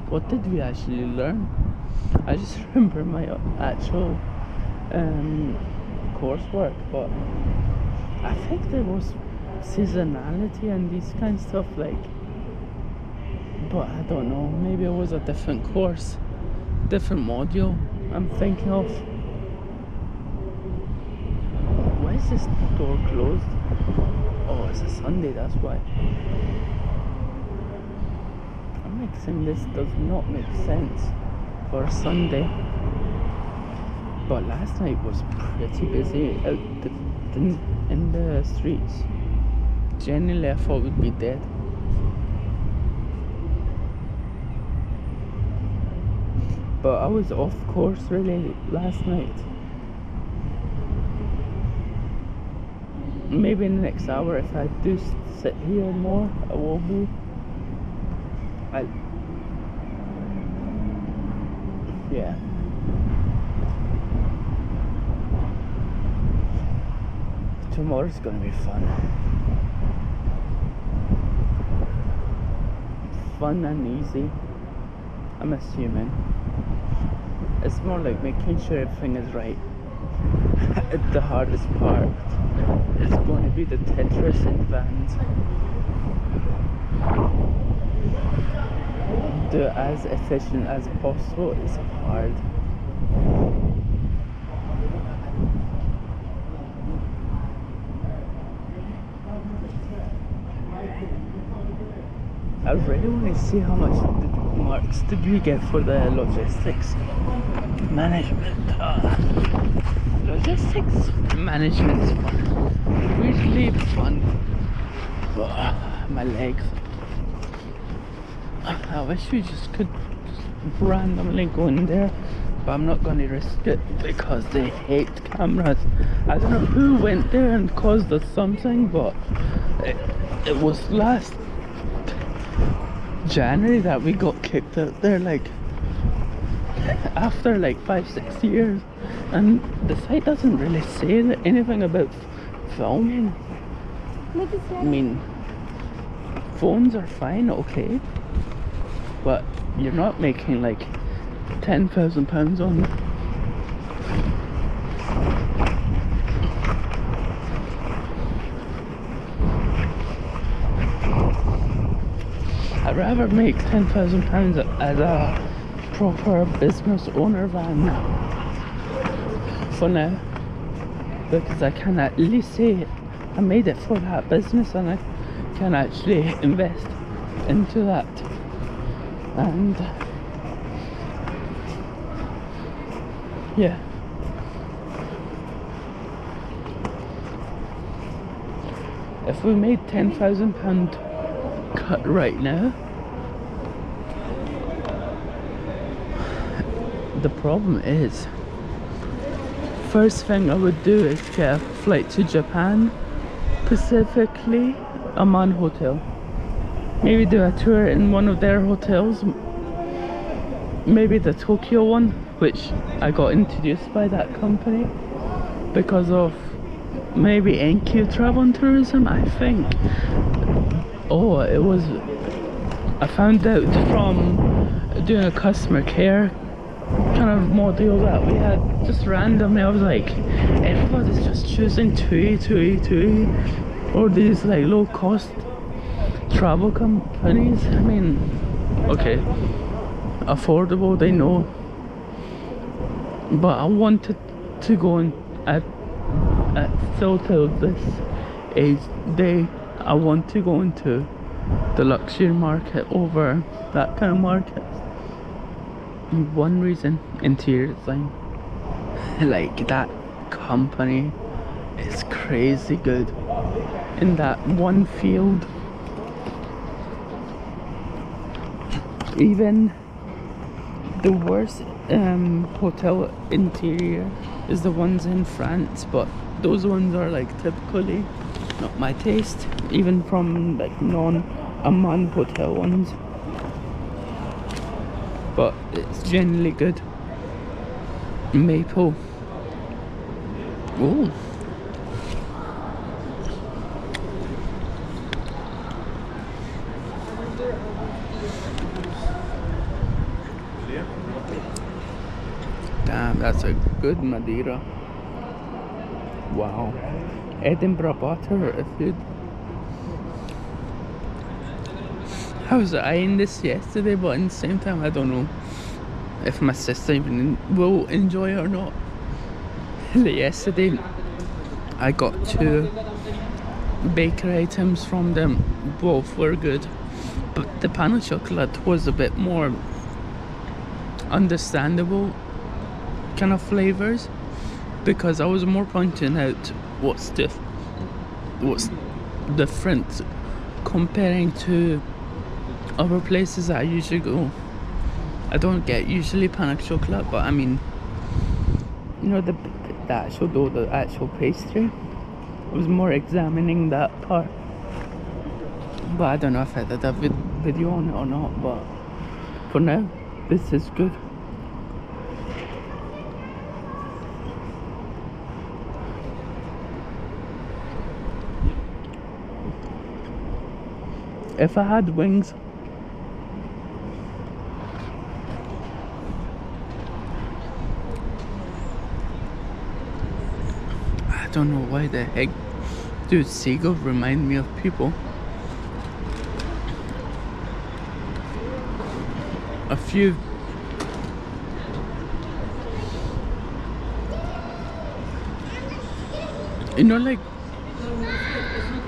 what did we actually learn? I just remember my actual coursework, but I think there was seasonality and these kind of stuff, like, but I don't know, maybe it was a different course, different module I'm thinking of. is this door closed? Oh, it's a Sunday, that's why. I'm like saying this does not make sense for a Sunday. But last night was pretty busy out in the streets. Generally, I thought we'd be dead. But I was off course really last night. Maybe in the next hour, if I do sit here more, I will be. Yeah. Tomorrow's gonna be fun. Fun and easy, I'm assuming. It's more like making sure everything is right. The hardest part is going to be the Tetris in vans. Do it as efficient as possible is hard. I really want to see how much marks did we get for the logistics management. Logistics management is fun. Really fun. My legs. I wish we just could randomly go in there, but I'm not going to risk it because they hate cameras. I don't know who went there and caused us something, but it was last January that we got kicked out there, like after like 5-6 years, and the site doesn't really say anything about filming. I mean, phones are fine, okay, but you're not making like £10,000 on them. I'd rather make £10,000 as a proper business owner than for now, because I can at least say I made it for that business and I can actually invest into that. And yeah, if we made £10,000 cut right now, the problem is, first thing I would do is get a flight to Japan, specifically a Man hotel. Maybe do a tour in one of their hotels, maybe the Tokyo one, which I got introduced by that company because of maybe NQ Travel and Tourism, I think. Oh, it was, I found out from doing a customer care kind of module that we had just randomly. I was like, everybody's just choosing TUI, or these like low cost travel companies. I mean, okay, affordable, they know, but I wanted to go and at still till this age day I want to go into the luxury market over that kind of market. One reason, interior design. Like, that company is crazy good in that one field. Even the worst hotel interior is the ones in France, but those ones are like typically not my taste, even from like non-Amman hotel ones, but it's generally good. Maple. Oh, damn, that's a good Madeira. Wow. Edinburgh butter, if you'd... I was eyeing this yesterday, but at the same time I don't know if my sister even will enjoy it or not. Yesterday I got 2 bakery items from them. Both were good, but the pan au chocolate was a bit more understandable kind of flavors, because I was more pointing out what's different comparing to other places I usually go. I don't get usually pan au chocolate, but I mean, you know, the actual dough, the actual pastry. I was more examining that part, but I don't know if I did a video on it or not. But for now, this is good. If I had wings, I don't know why the heck, dude, seagulls remind me of people. A few like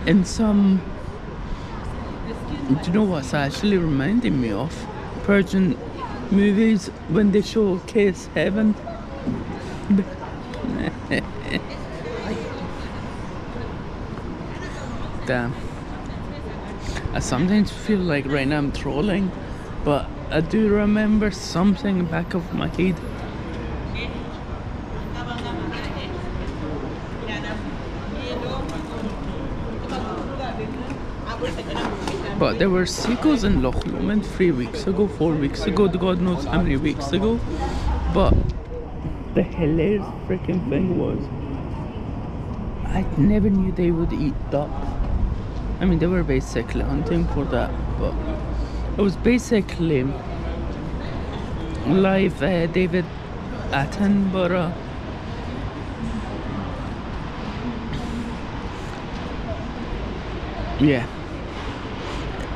in some, do you know what's actually reminding me of? Persian movies when they showcase heaven. Damn. I sometimes feel like right now I'm trolling, but I do remember something back of my head. But there were seagulls in Loch Lomond 3 weeks ago, 4 weeks ago, God knows how many weeks ago. But the hilarious freaking thing was, I never knew they would eat ducks. I mean, they were basically hunting for that, but it was basically live David Attenborough. Yeah.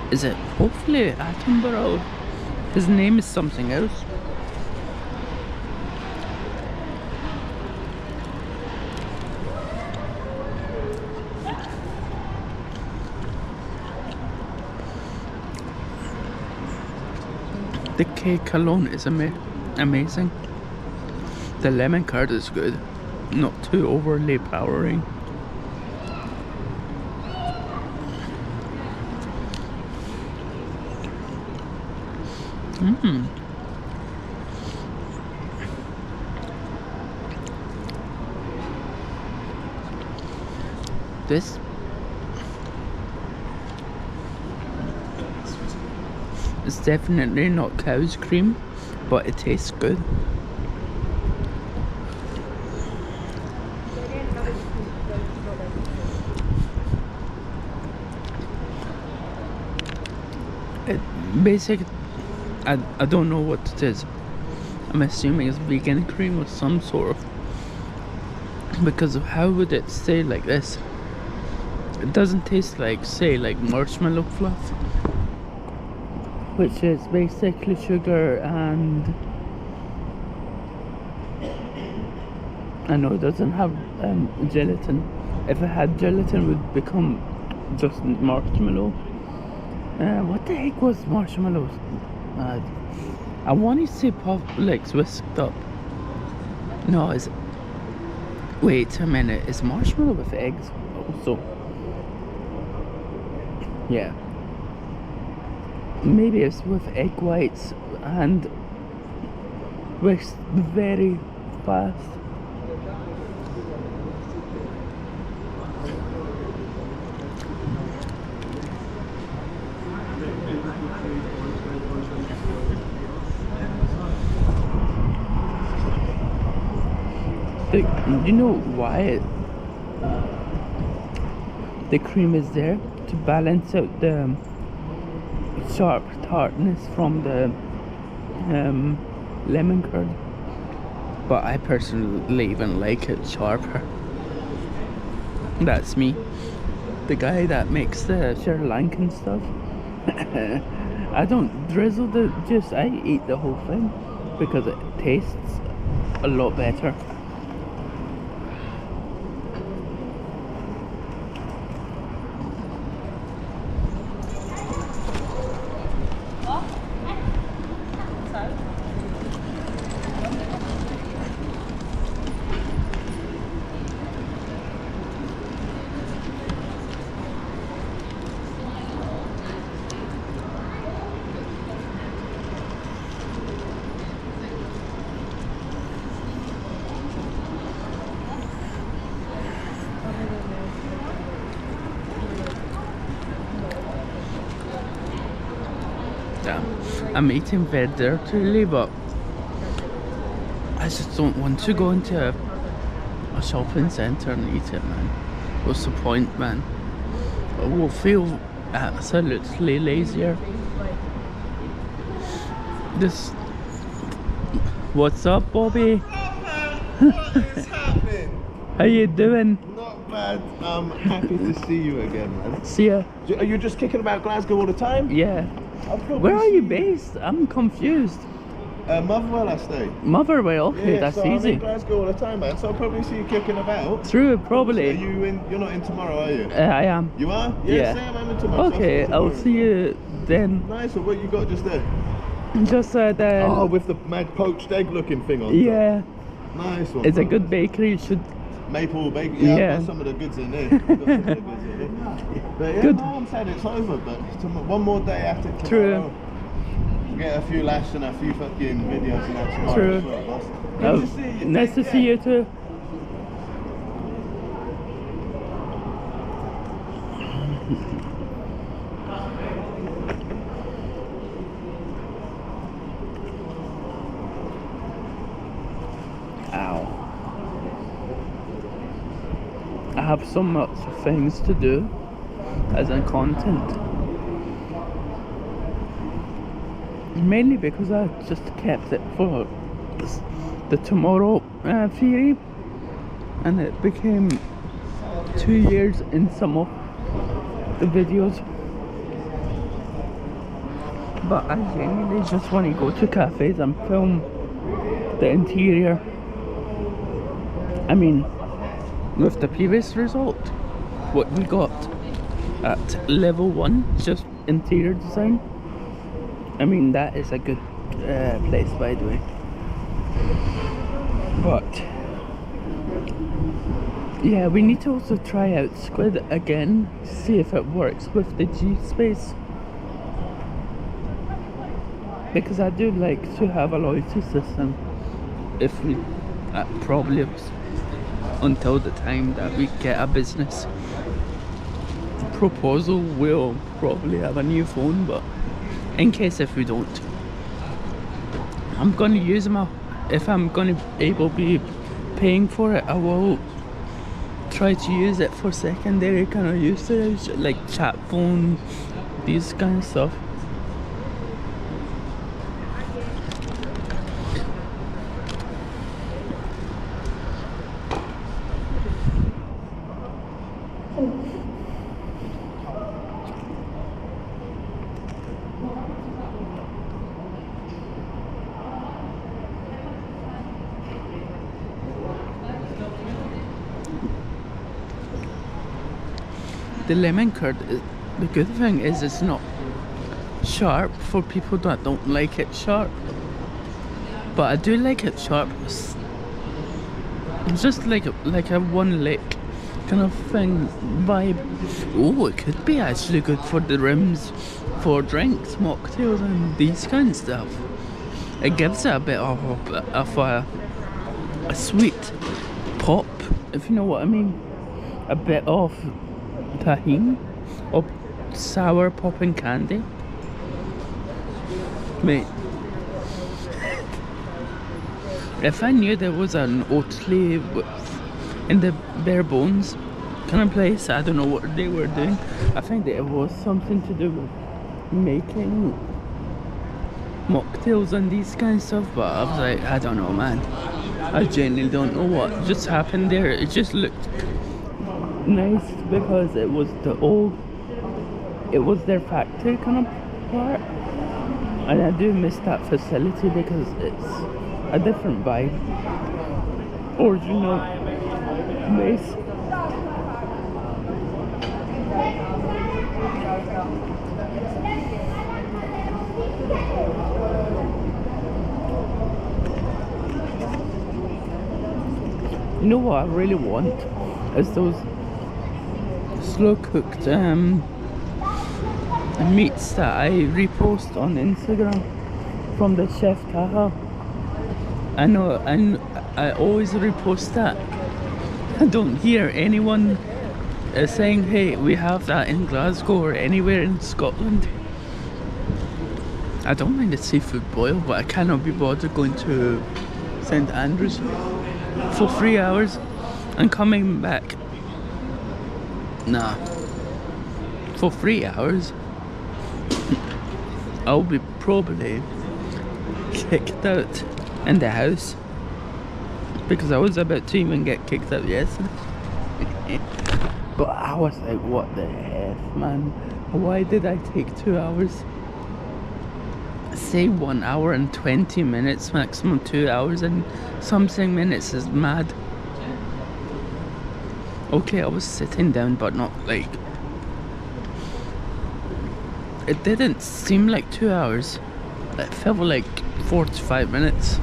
Is it hopefully Attenborough? His name is something else. The cake alone is amazing. The lemon curd is good, not too overly powering. This is definitely not cow's cream, but it tastes good. I don't know what it is. I'm assuming it's vegan cream or some sort of, because of how would it stay like this? It doesn't taste like, say, like marshmallow fluff, which is basically sugar and I know it doesn't have gelatin. If it had gelatin, it would become just marshmallow. What the heck was marshmallows? I want to say pop, like whisked up. No, wait a minute. Is marshmallow with eggs also? Yeah. Maybe it's with egg whites and whisked very fast. You know why the cream is there? To balance out the sharp tartness from the lemon curd. But I personally even like it sharper. That's me. The guy that makes the Sri Lankan stuff. I don't drizzle the juice, I eat the whole thing because it tastes a lot better. I'm eating very dirtily, but I just don't want to go into a shopping centre and eat it, man. What's the point, man? I will feel absolutely lazier. This. What's up, Bobby? What's happening? How you doing? Not bad. I'm happy to see you again, man. See ya. Are you just kicking about Glasgow all the time? Yeah. I'll probably Where are see you based? I'm confused. Motherwell, I stay. Motherwell. Okay, that's so I'm easy. in Glasgow all the time, man. So I'll probably see you kicking about. True, Are probably. you in? You're not in tomorrow, are you? I am. You are? Yeah. Same. I'm in tomorrow. so Okay, see you I'll tomorrow. see you then. Nice. So what you got just there? Just the. Oh, with the mad poached egg looking thing on. Yeah, Top. Nice one. it's a bro. good bakery. You should. Maple bacon. Yeah, Yeah. I've got some of the goods in there. I've got some of the goods in there. But yeah, Good. no, I'm sad it's over, but one more day at it True. tomorrow. Get a few laughs and a few fucking videos and that tomorrow. True. As well, boss. Oh, Good to see you. nice to Take see care. you too. Ow. I have so much things to do as a content. Mainly because I just kept it for the tomorrow theory, and it became 2 years in some of the videos. But I genuinely just want to go to cafes and film the interior. I mean, with the previous result, what we got at level 1, just interior design, I mean, that is a good place, by the way. But yeah, we need to also try out Squid again, see if it works with the G space, because I do like to have a loyalty system if we problems until the time that we get a business proposal. We'll probably have a new phone, but in case if we don't, I'm gonna use my, if I'm gonna be paying for it, I will try to use it for secondary kind of usage, like chat phone, these kind of stuff. The lemon curd, the good thing is it's not sharp for people that don't like it sharp. But I do like it sharp. It's just like a one lick kind of thing vibe. Oh, it could be actually good for the rims, for drinks, mocktails and these kind of stuff. It gives it a bit of a sweet pop, if you know what I mean. A bit of tahini or sour popping candy. Mate, if I knew there was an Oatly in the bare bones kind of place, I don't know what they were doing. I think that it was something to do with making mocktails and these kind of stuff, but I was like, I don't know, man. I genuinely don't know what just happened there. It just looked nice because it was it was their factory kind of part, and I do miss that facility because it's a different vibe. Original base. You know what I really want is those slow cooked meats that I repost on Instagram from the chef Taha. I know, and I always repost that. I don't hear anyone saying, hey, we have that in Glasgow or anywhere in Scotland. I don't mind the seafood boil, but I cannot be bothered going to St Andrews for 3 hours and coming back. Nah. For 3 hours, I'll be probably kicked out in the house, because I was about to even get kicked out yesterday. But I was like, what the F, man? Why did I take 2 hours? Say 1 hour and 20 minutes, maximum 2 hours and something minutes is mad. Okay, I was sitting down, but not like... It didn't seem like 2 hours. It felt like 4 to 5 minutes.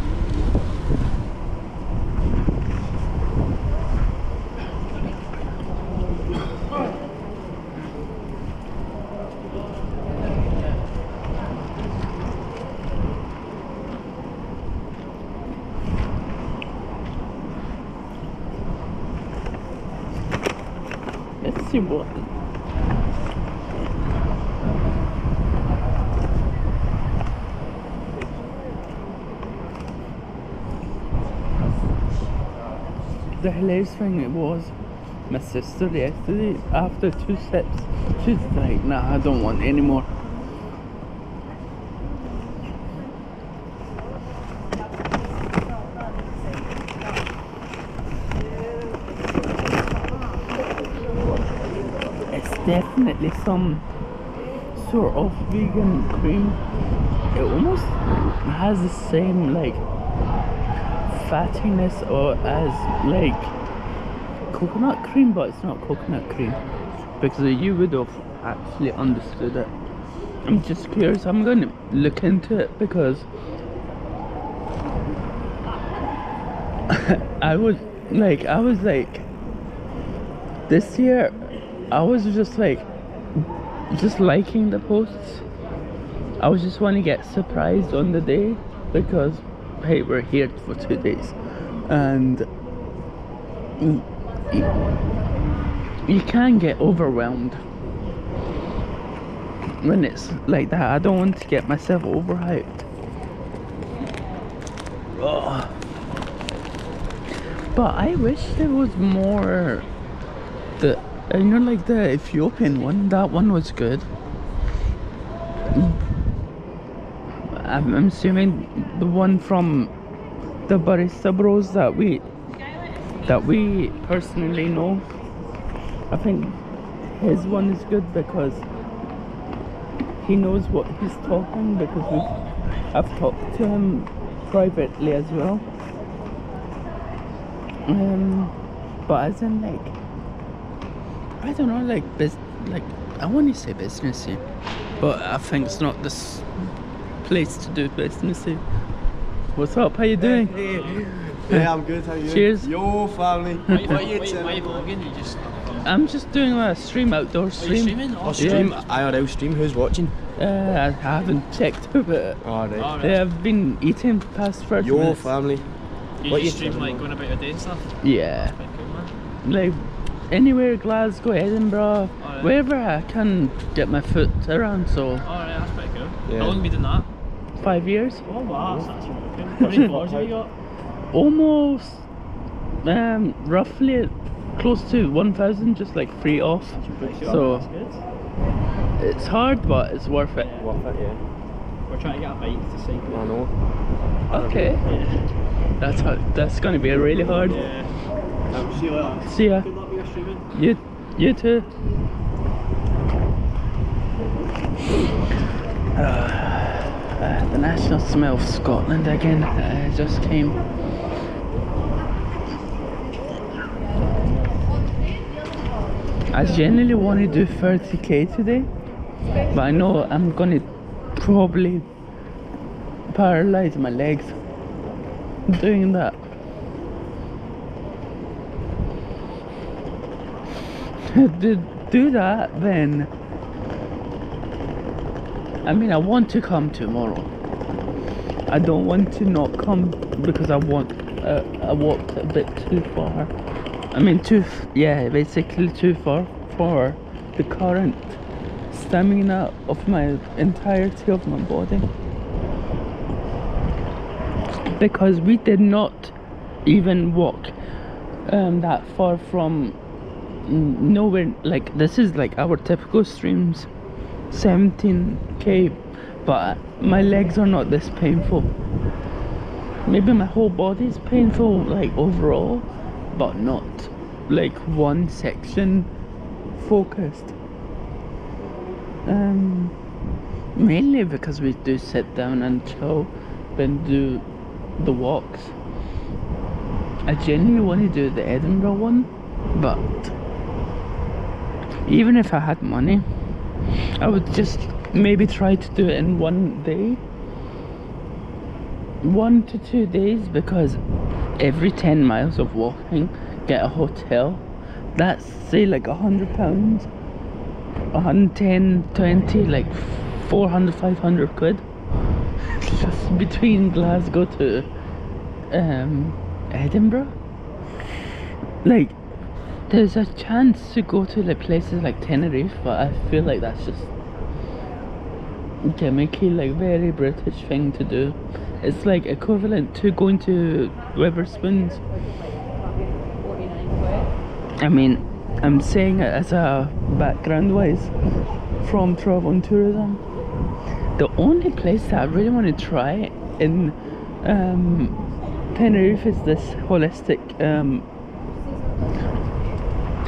Let's see what... The hilarious thing it was, my sister yesterday, after 2 sips, she's like, nah, I don't want any more. It's definitely some sort of vegan cream. It almost has the same like fattiness or as like coconut cream, but it's not coconut cream, because you would have actually understood it. I'm just curious. I'm going to look into it, because I was like this year I was just liking the posts. I was just want to get surprised on the day, because hey, we're here for 2 days, and you can get overwhelmed when it's like that. I don't want to get myself overhyped. Ugh. But I wish there was more. You know, like the Ethiopian one, that one was good. I'm assuming the one from the barista bros that we personally know, I think his one is good, because he knows what he's talking, because I've talked to him privately as well. But as in like, I don't know, like I want to say businessy, but I think it's not this place to do businessy. What's up? How you doing? Yeah, I'm good. How you doing? Cheers. Yo, family. Why are you vlogging? You just... I'm just doing a stream, outdoor stream. Are you streaming? Oh, stream, Yeah. IRL stream. Who's watching? I haven't checked out it. Alright. Alright. Yeah, I've been eating past 30 Yo, minutes. family. You What just you stream like going about your day and stuff? Yeah, Quite cool, man. like anywhere, Glasgow, Edinburgh, Alright. wherever I can get my foot around. So Alright, that's pretty cool. Yeah. How long have you been doing that? 5 years, Oh wow, that's actually really cool. How many followers have you got? almost, roughly close to 1,000, just like free off. So That's good. it's hard, but it's worth it. Yeah. Worth it, yeah. We're trying to get a bike to cycle. I know. Okay, Yeah. that's gonna be really hard. Yeah. See you later. See ya. Good luck with your streaming. You too. The national smell of Scotland again just came. I genuinely want to do 30k today, but I know I'm gonna probably paralyze my legs doing that. Do that, then I mean, I want to come tomorrow. I don't want to not come because I walked a bit too far. I mean, basically too far for the current stamina of my entirety of my body. because we did not even walk that far from nowhere. Like, this is like our typical streams, 17k, but my legs are not this painful. Maybe my whole body is painful, like overall, but not like one section focused. Mainly because we do sit down and chill and do the walks. I genuinely want to do the Edinburgh one, but even if I had money, I would just maybe try to do it in one day, 1 to 2 days, because every 10 miles of walking, get a hotel, that's say like £100, 110, 20, like 400, 500 quid, just between Glasgow to Edinburgh. Like, there's a chance to go to like places like Tenerife, but I feel like that's just gimmicky, like very British thing to do. It's like equivalent to going to Wetherspoons. I mean, I'm saying it as a background wise from travel and tourism. The only place that I really want to try in Tenerife is this holistic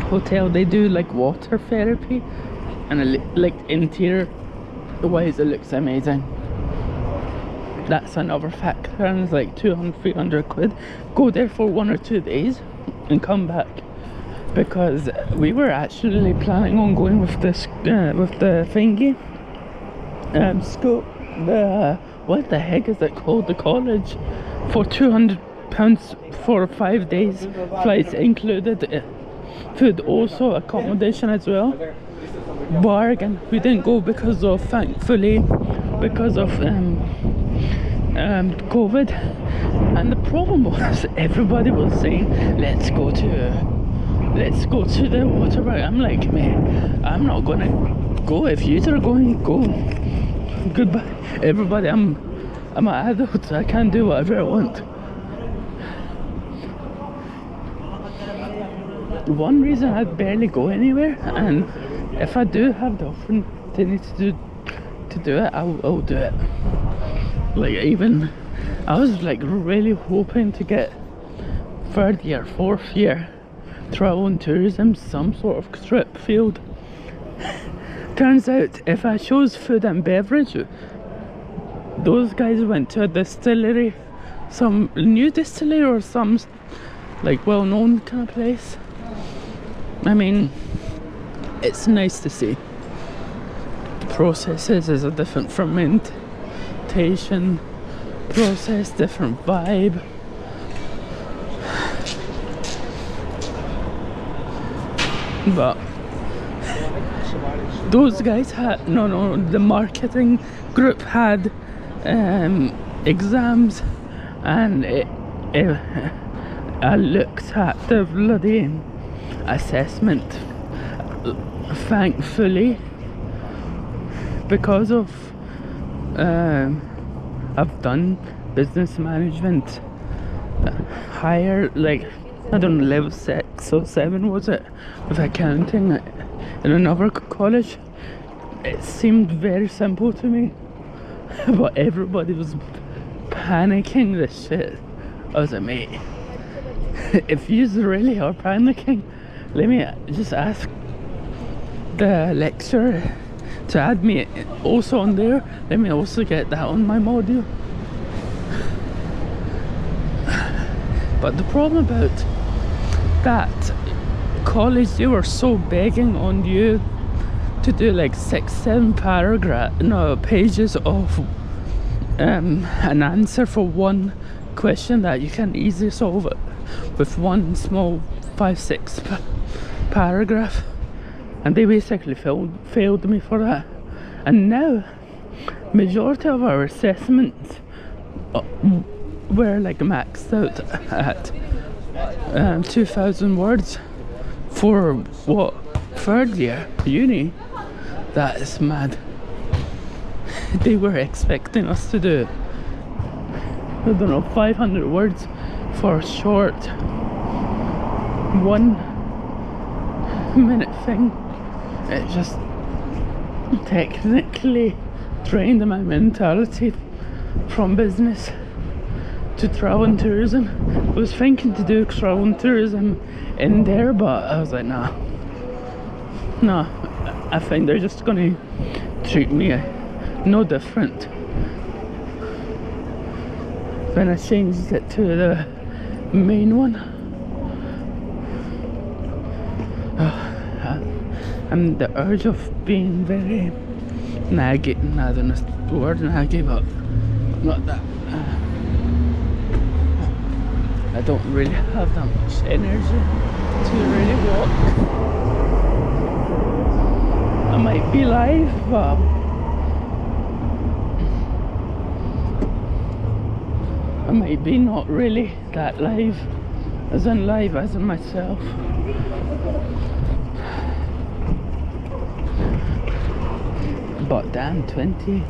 hotel. They do like water therapy, and like interior wise it looks amazing. That's another factor, and it's like 200, 300 quid. Go there for 1 or 2 days and come back, because we were actually planning on going with this with the thingy school, what the heck is it called, the college, for £200 for 5 days, flights included, food also, accommodation as well. Bargain. We didn't go because of, thankfully, because of COVID. And the problem was, everybody was saying, let's go to the water park. I'm like, man, I'm not gonna go. If you are going, go. Goodbye, everybody. I'm an adult. I can do whatever I want. One reason I barely go anywhere, and if I do have the opportunity to do it, I'll do it. Like, even I was like really hoping to get 3rd year, 4th year travel and tourism, some sort of trip field. Turns out, if I chose food and beverage, those guys went to a distillery, some new distillery or some like well-known kind of place. I mean, it's nice to see the processes is a different fermentation process, different vibe. But those guys had the marketing group had exams, and I looked at the bloody assessment. Thankfully, because of I've done business management higher, like I don't know, level 6 or 7 was it, with accounting in another college. It seemed very simple to me, but everybody was panicking this shit. I was like, mate, if you really are panicking, let me just ask the lecturer to add me also on there. Let me also get that on my module. But the problem about that college, they were so begging on you to do like 6-7 pages of an answer for one question that you can easily solve it with one small 5-6 paragraph, and they basically failed me for that. And now majority of our assessments were like maxed out at 2,000 words for what, 3rd year uni. That is mad. They were expecting us to do I don't know, 500 words for a short 1 minute thing. It just technically drained my mentality from business to travel and tourism. I was thinking to do travel and tourism in there, but I was like, nah, I think they're just gonna treat me no different. Then I changed it to the main one. And the urge of being very naggy, I don't know the word naggy, but not that. I don't really have that much energy to really walk. I might be live, but I might be not really that live, as in myself. But damn, 20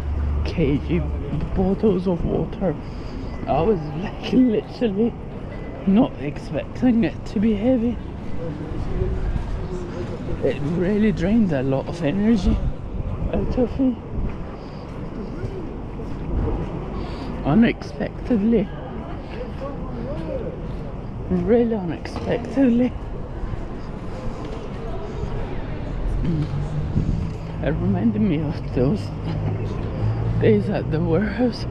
kg bottles of water. I was like literally not expecting it to be heavy. It really drained a lot of energy out of me. Unexpectedly. Really unexpectedly. It reminded me of those days at the warehouse.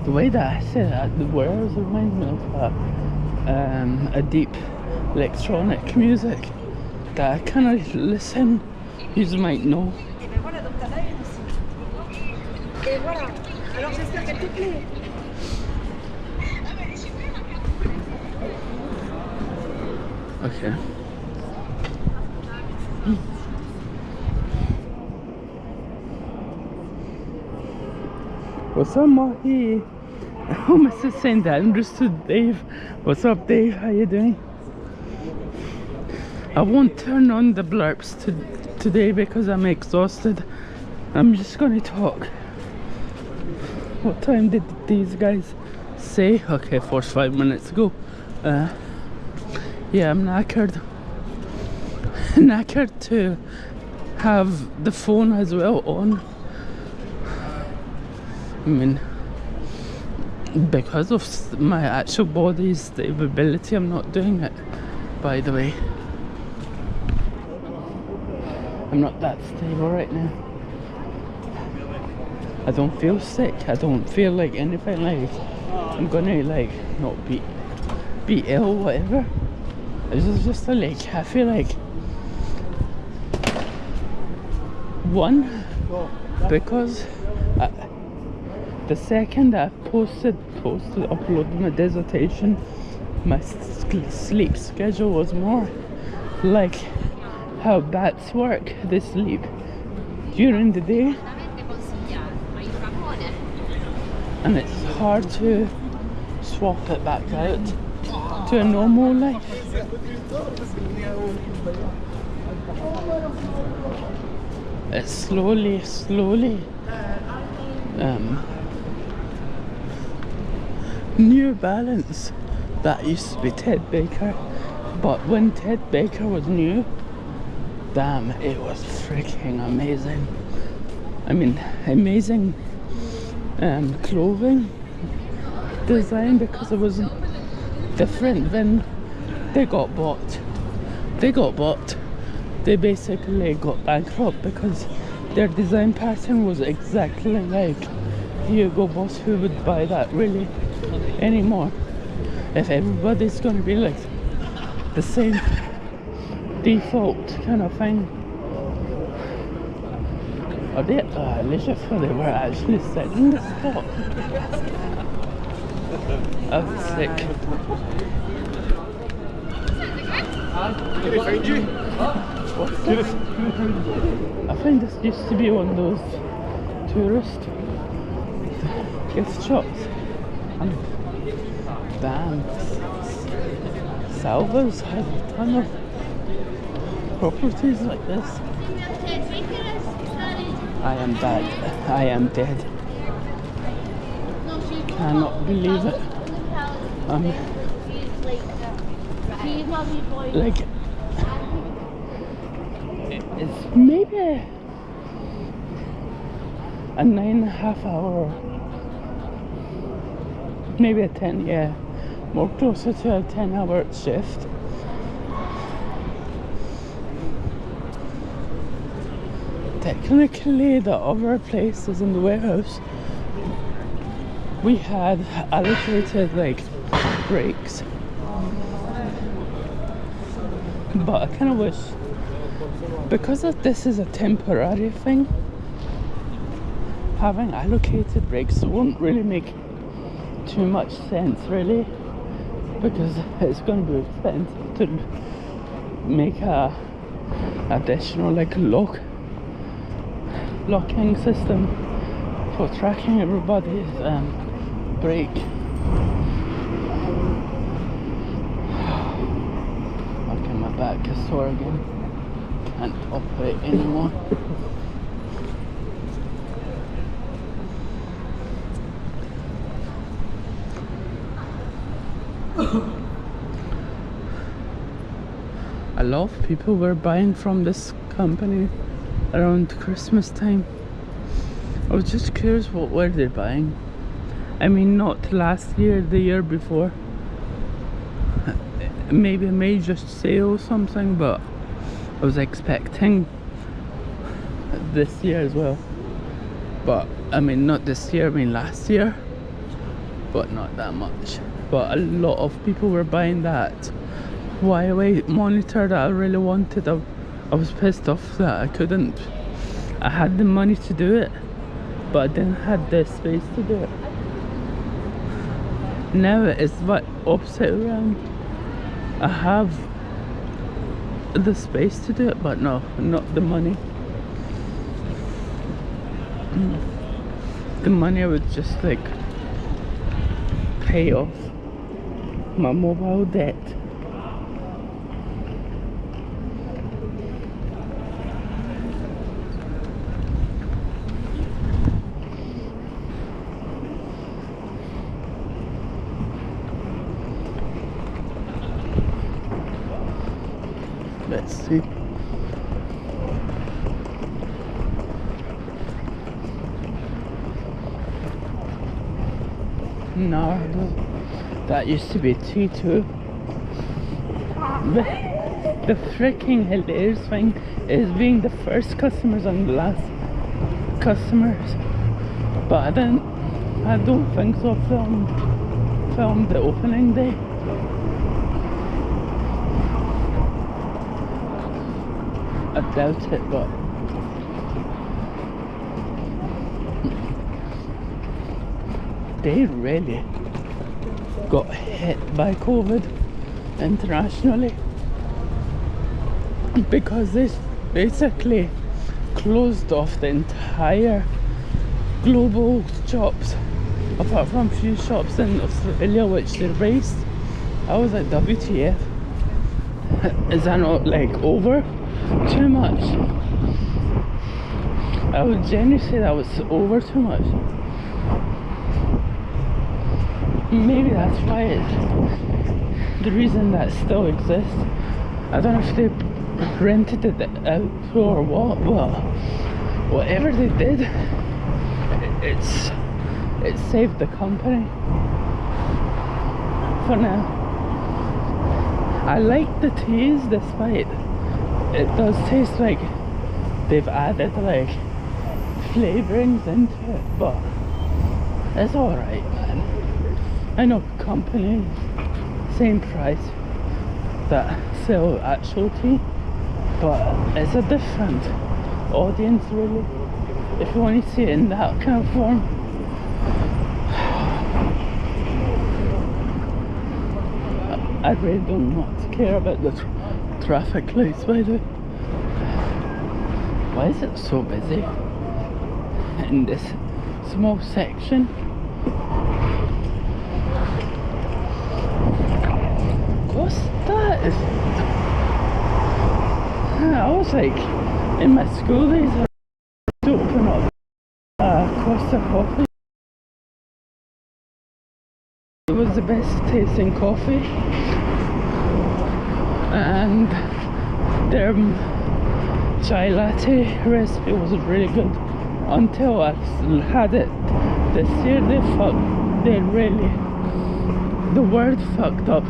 The way that I said at the warehouse reminded me of a deep electronic music that I kind of listen. You might know. Okay. What's up, Mahi? I almost said St. Andrews to Dave. What's up, Dave? How you doing? I won't turn on the blurbs today because I'm exhausted. I'm just gonna talk. What time did these guys say? Okay, 45 minutes ago. Yeah, I'm knackered. Knackered to have the phone as well on. I mean, because of my actual body's stability, I'm not doing it, by the way. I'm not that stable right now. I don't feel sick. I don't feel like anything like I'm gonna like not be ill, whatever. It's just like I feel like one, because the second I uploaded my dissertation, my sleep schedule was more like how bats work. They sleep during the day, and it's hard to swap it back out to a normal life. It's slowly New Balance, that used to be Ted Baker, but when Ted Baker was new, damn, it was freaking amazing. I mean, amazing clothing design, because it was different. Then they got bought. They basically got bankrupt because their design pattern was exactly like Hugo Boss. Who would buy that really anymore? If everybody's gonna be like the same default kind of thing. Are they leisure for they were actually setting the spot? I was sick. Did they find you? What's this? I think this used to be one of those tourist gift shops. And damn, Salvas has a ton of properties like this. I am dead. Cannot believe it. Like, it's maybe a 9.5 hour, maybe a 10, yeah, more closer to a 10-hour shift. Technically, the other places in the warehouse, we had allocated like breaks, but I kind of wish, because this is a temporary thing, having allocated breaks won't really make too much sense, really, because it's going to be expensive to make a additional like locking system for tracking everybody's break. Okay, my back is sore again. Can't operate anymore. A lot of people were buying from this company around Christmas time. I was just curious, what were they buying? I mean, not last year, the year before. Maybe a major sale or something, but I was expecting this year as well. But I mean, not this year, I mean last year, but not that much. But a lot of people were buying that Huawei monitor that I really wanted. I was pissed off that I couldn't. I had the money to do it, but I didn't have the space to do it. Now it's the opposite around. I have the space to do it, but no, not the money. The money I would just like pay off my mobile debt. Let's see. No, that used to be T2. The freaking hilarious thing is being the first customers and the last customers. But I don't think so. Filmed the opening day. I doubt it, but they really got hit by COVID internationally, because they basically closed off the entire global shops, apart from a few shops in Australia which they raced. I was like, WTF? Is that not like over? Too much. I would genuinely say that was over too much. Maybe that's why the reason that still exists. I don't know if they rented it out or what, but whatever they did, it saved the company for now. I like the taste, despite it does taste like they've added like flavorings into it, but it's alright, man. I know companies, same price, that sell actual tea, but it's a different audience, really. If you want to see it in that kind of form. I really do not care about the traffic lights, by the way. Why is it so busy in this small section? What's that? I was like, in my school days, I used to open up Costa Coffee. It was was the best tasting coffee, and their chai latte recipe was really good until I had it this year. They really, the word fucked up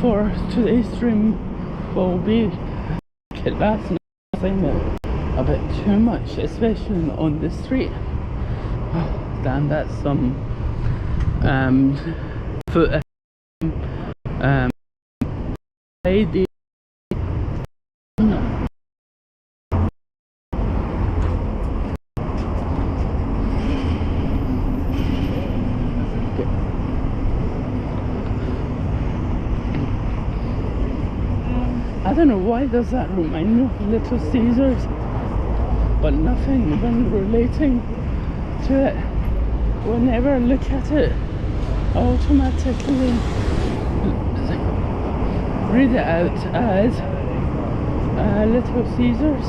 for today's stream will be that's nothing a bit too much, especially on the street. Oh, damn, that's some foot lady. I don't know why does that remind me of Little Caesars, but nothing even relating to it. Whenever I look at it, I automatically read it out as Little Caesars,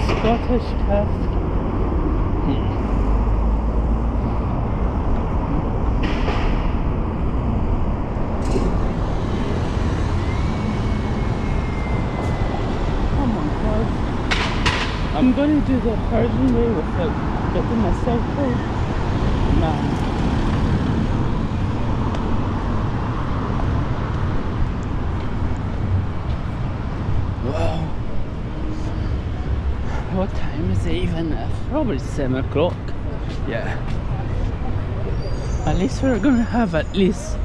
Scottish cast. I'm going to do the Persian way without getting myself killed. Nah. Wow. What time is it even? It's probably 7 o'clock. Yeah. At least we're going to have at least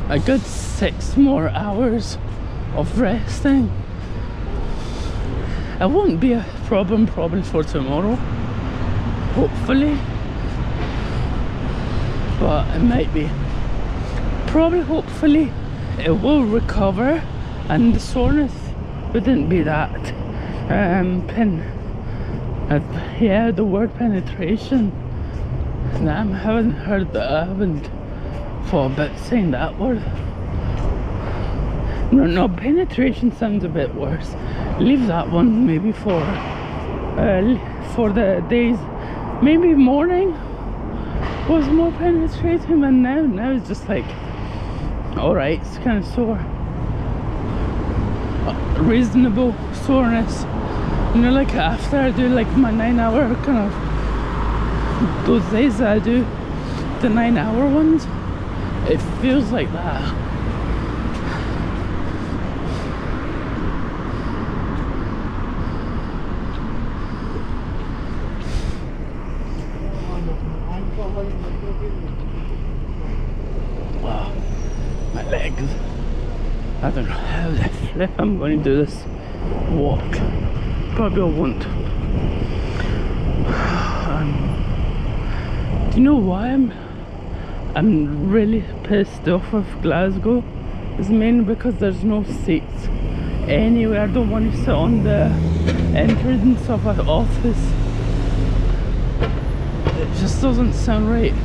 a good 6 more hours of resting. It won't be a problem probably for tomorrow, hopefully, but it might be. Probably, hopefully, it will recover and the soreness wouldn't be that yeah, the word penetration. I haven't heard that. I haven't thought about saying that word. No, penetration sounds a bit worse. Leave that one maybe for the days. Maybe morning was more penetrating, and now it's just like, alright, it's kind of sore. Reasonable soreness. You know, like after I do like my 9-hour kind of, those days that I do the 9-hour ones, it feels like that. Wow, my legs. I don't know how the flip I'm going to do this walk. Probably I won't. Do you know why I'm really pissed off of Glasgow? It's mainly because there's no seats anywhere. I don't want to sit on the entrance of an office. It just doesn't sound right.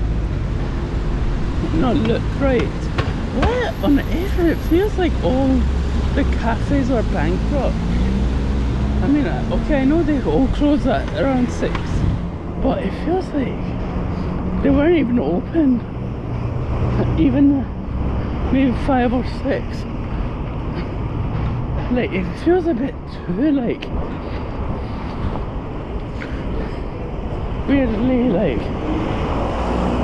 Not look right. What on earth? It feels like all the cafes are bankrupt. I mean, okay, I know they all close at around 6, but it feels like they weren't even open. Even maybe 5 or 6. Like, it feels a bit too, like, weirdly, like,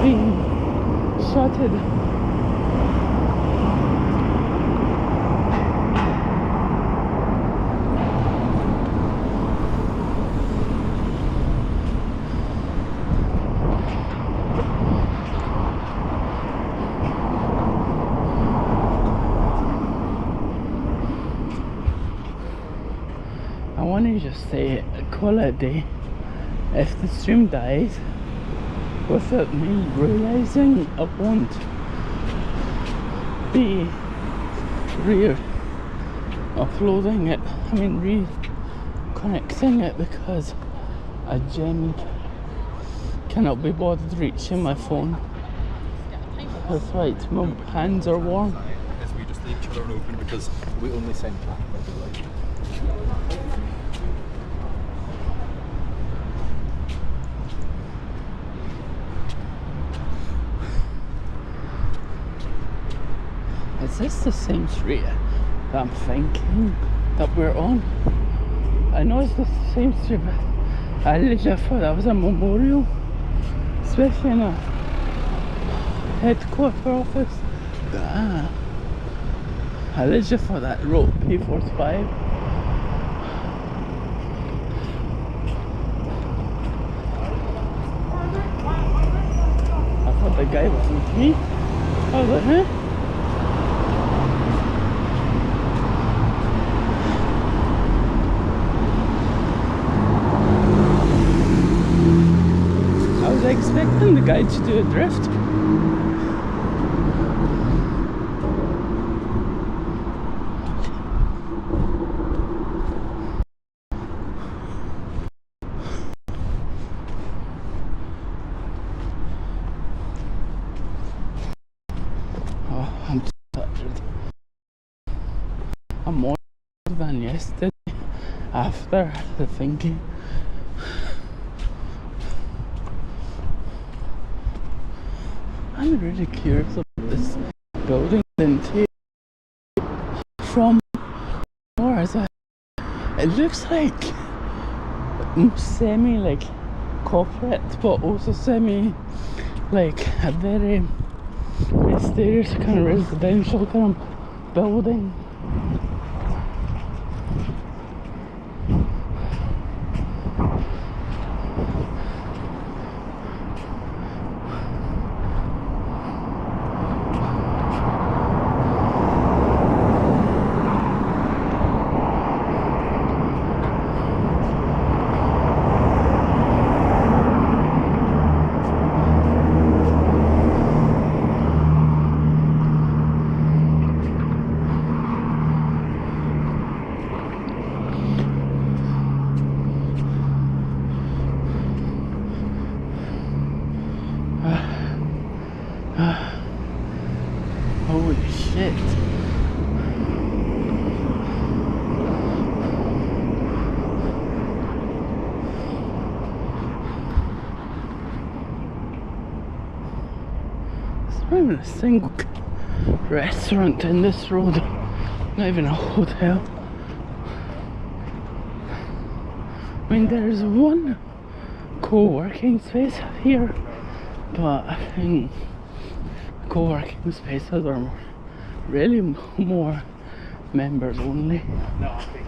being shuttered. I want to just say, call it a day. If the stream dies without me realizing, I won't be re-uploading it. I mean, reconnecting it, because I genuinely cannot be bothered reaching my phone. That's right, my hands are warm. As we just leave each other open because we only send back by the light. this the same street that I'm thinking that we're on? I know it's the same street, but I literally thought that was a memorial, especially in a headquarter office. I literally thought that wrote P45. I thought the guy was with me. I was like, huh? I was expecting the guy to do a drift. I'm tired. I'm more than yesterday after the thinking. I'm really curious about this building interior from far as it looks like semi like corporate, but also semi like a very mysterious kind of residential kind of building. Holy shit. There's not even a single restaurant in this road, not even a hotel. I mean, there's one co-working space here, but I think co-working spaces are really more members only. No, I think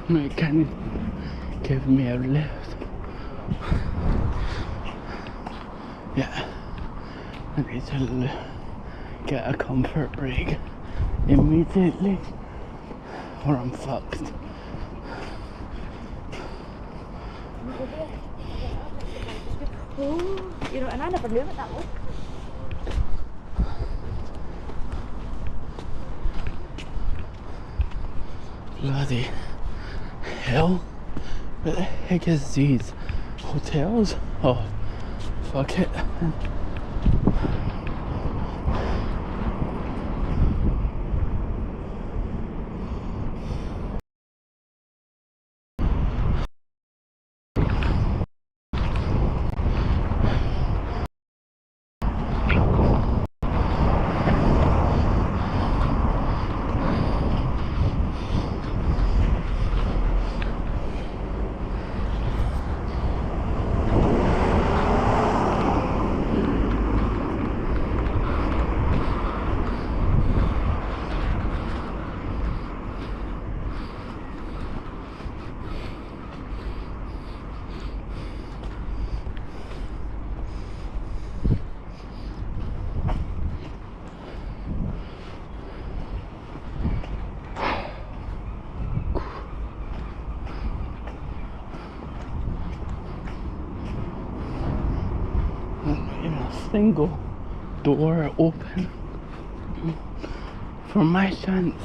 No, can you give me a lift? Yeah, I need to get a comfort break immediately or I'm fucked. Oh, you know, and I never knew what that was. Bloody hell, what the heck is these hotels? Oh, fuck it. Not even a single door open. for my chance.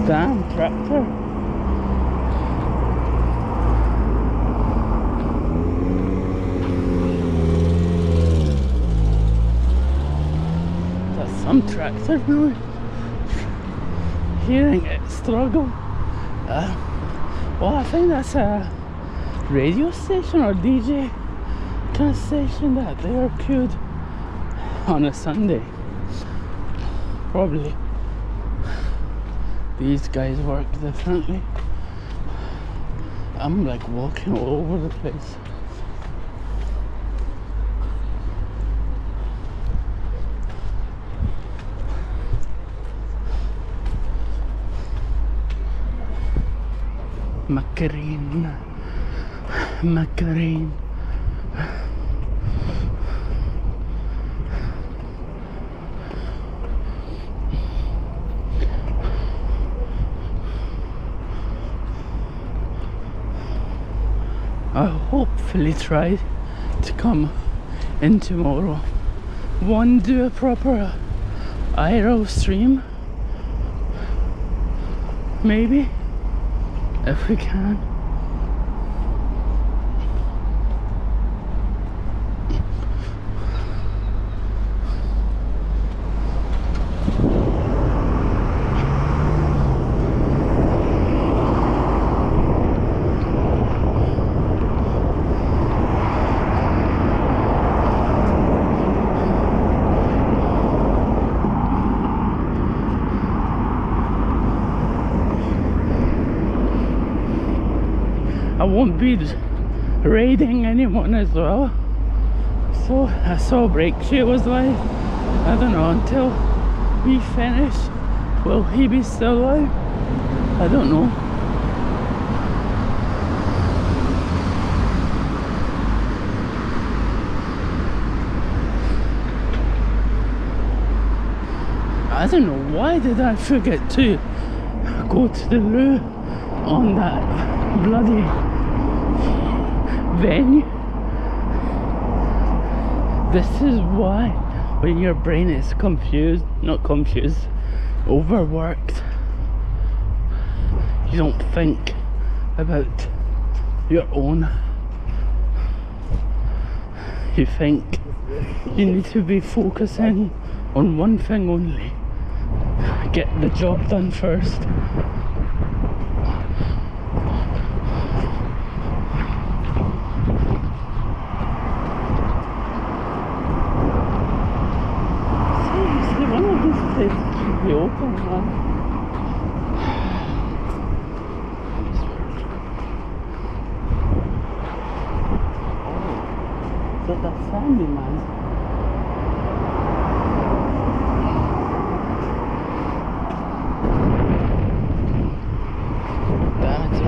Damn tractor. That's some tractor really. Hearing it struggle. Well, I think that's a radio station or DJ kind of station that they are queued on a Sunday. Probably. These guys work differently. I'm like walking all over the place. Macarena, Macarena. I'll hopefully try to come in tomorrow. One, do a proper IRL stream. Maybe, if we can. I won't be raiding anyone as well. So I saw Breakthrough was live. I don't know, until we finish, will he be still live? I don't know. I don't know, why did I forget to go to the loo on that bloody venue? This is why, when your brain is confused, not confused, overworked, you don't think about your own. You think you need to be focusing on one thing only. Get the job done first. Seriously, one of these places should be open, man. Oh, is that Sandy, man?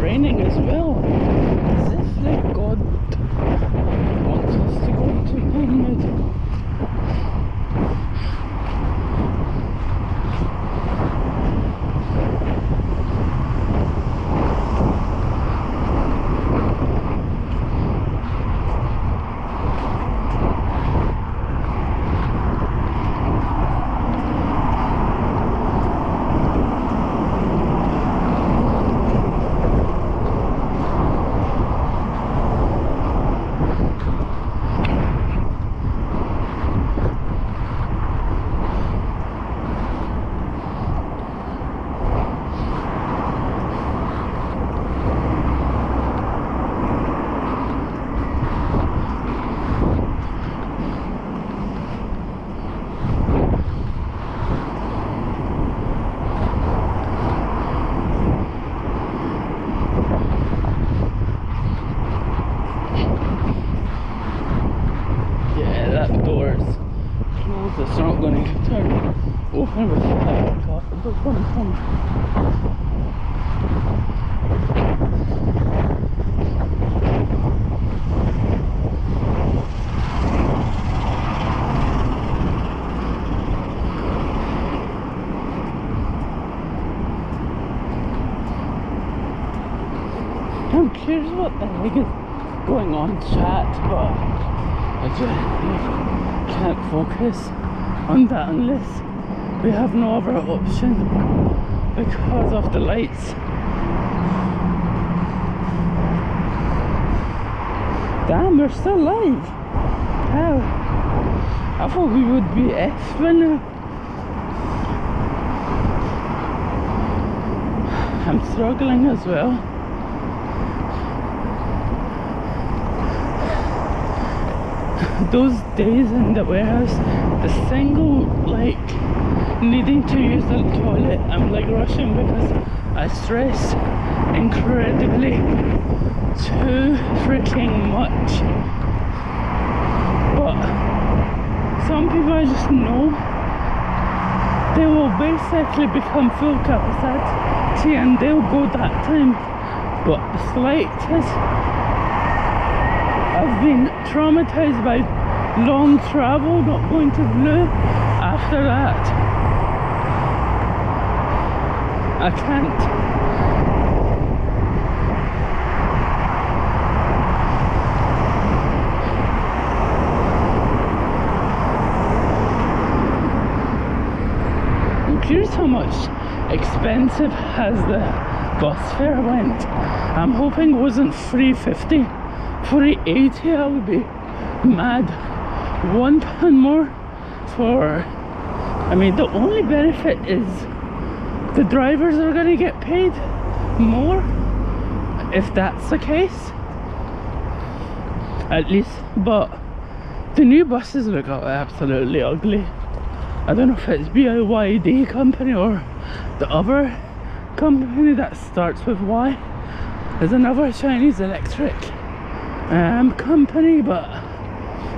Raining as well, as if like God wants us to go to Glasgow. I'm curious what the heck is going on chat, but I just can't focus on that unless we have no other option because of the lights. Damn, we're still alive. How? I thought we would be F by now. I'm struggling as well. Those days in the warehouse, the single needing to use the toilet, I'm like rushing because I stress incredibly too freaking much. But some people I just know, they will basically become full capacity and they'll go that time. But the slightest, I've been traumatized by long travel, not going to Blue. After that, I can't. I'm curious how much expensive has the bus fare went. I'm hoping it wasn't $3.50. $3.80, I would be mad. £1 more for, I mean, the only benefit is the drivers are gonna get paid more, if that's the case, at least. But the new buses look absolutely ugly. I don't know if it's BYD company or the other company that starts with Y. There's another Chinese electric company, but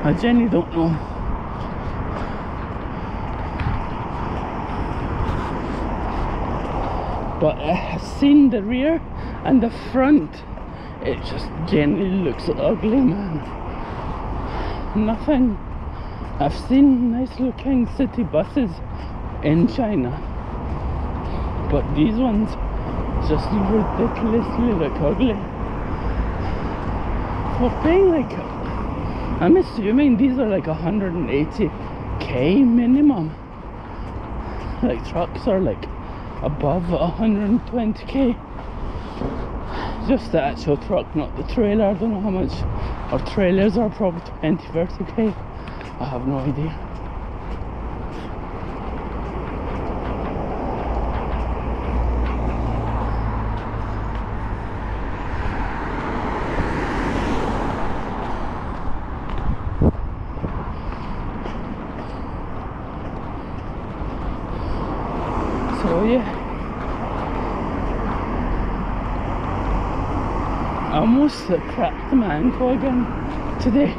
I genuinely don't know. But I've seen the rear and the front, it just genuinely looks ugly, man. Nothing. I've seen nice looking city buses in China, but these ones just ridiculously look ugly. For paying I'm assuming these are like 180k minimum. Like trucks are like above 120k. Just the actual truck, not the trailer. I don't know how much. Our trailers are probably 20-30k. I have no idea. So yeah, I almost cracked my ankle again today.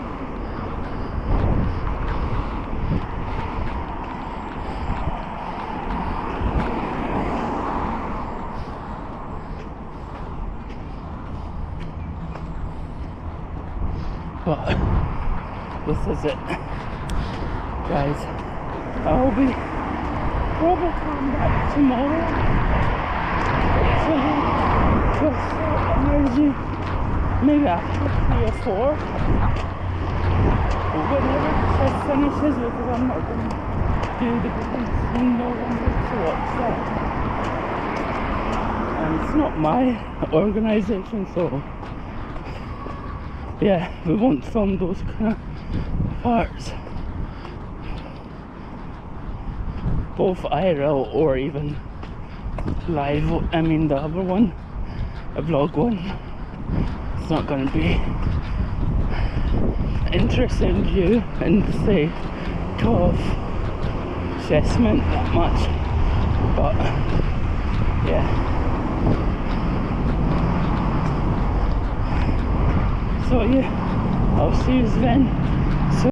But this is it, guys. I'll be probably come back tomorrow. With energy, maybe after 3 or 4. Whenever this finishes, because I'm not going to do the business and no one gets to watch that. And it's not my organisation, so yeah, we won't film those kind of parts. Both IRL or even live. I mean the other one, a vlog one, it's not going to be interesting view in the state of assessment that much, but yeah. So yeah, I'll see you then.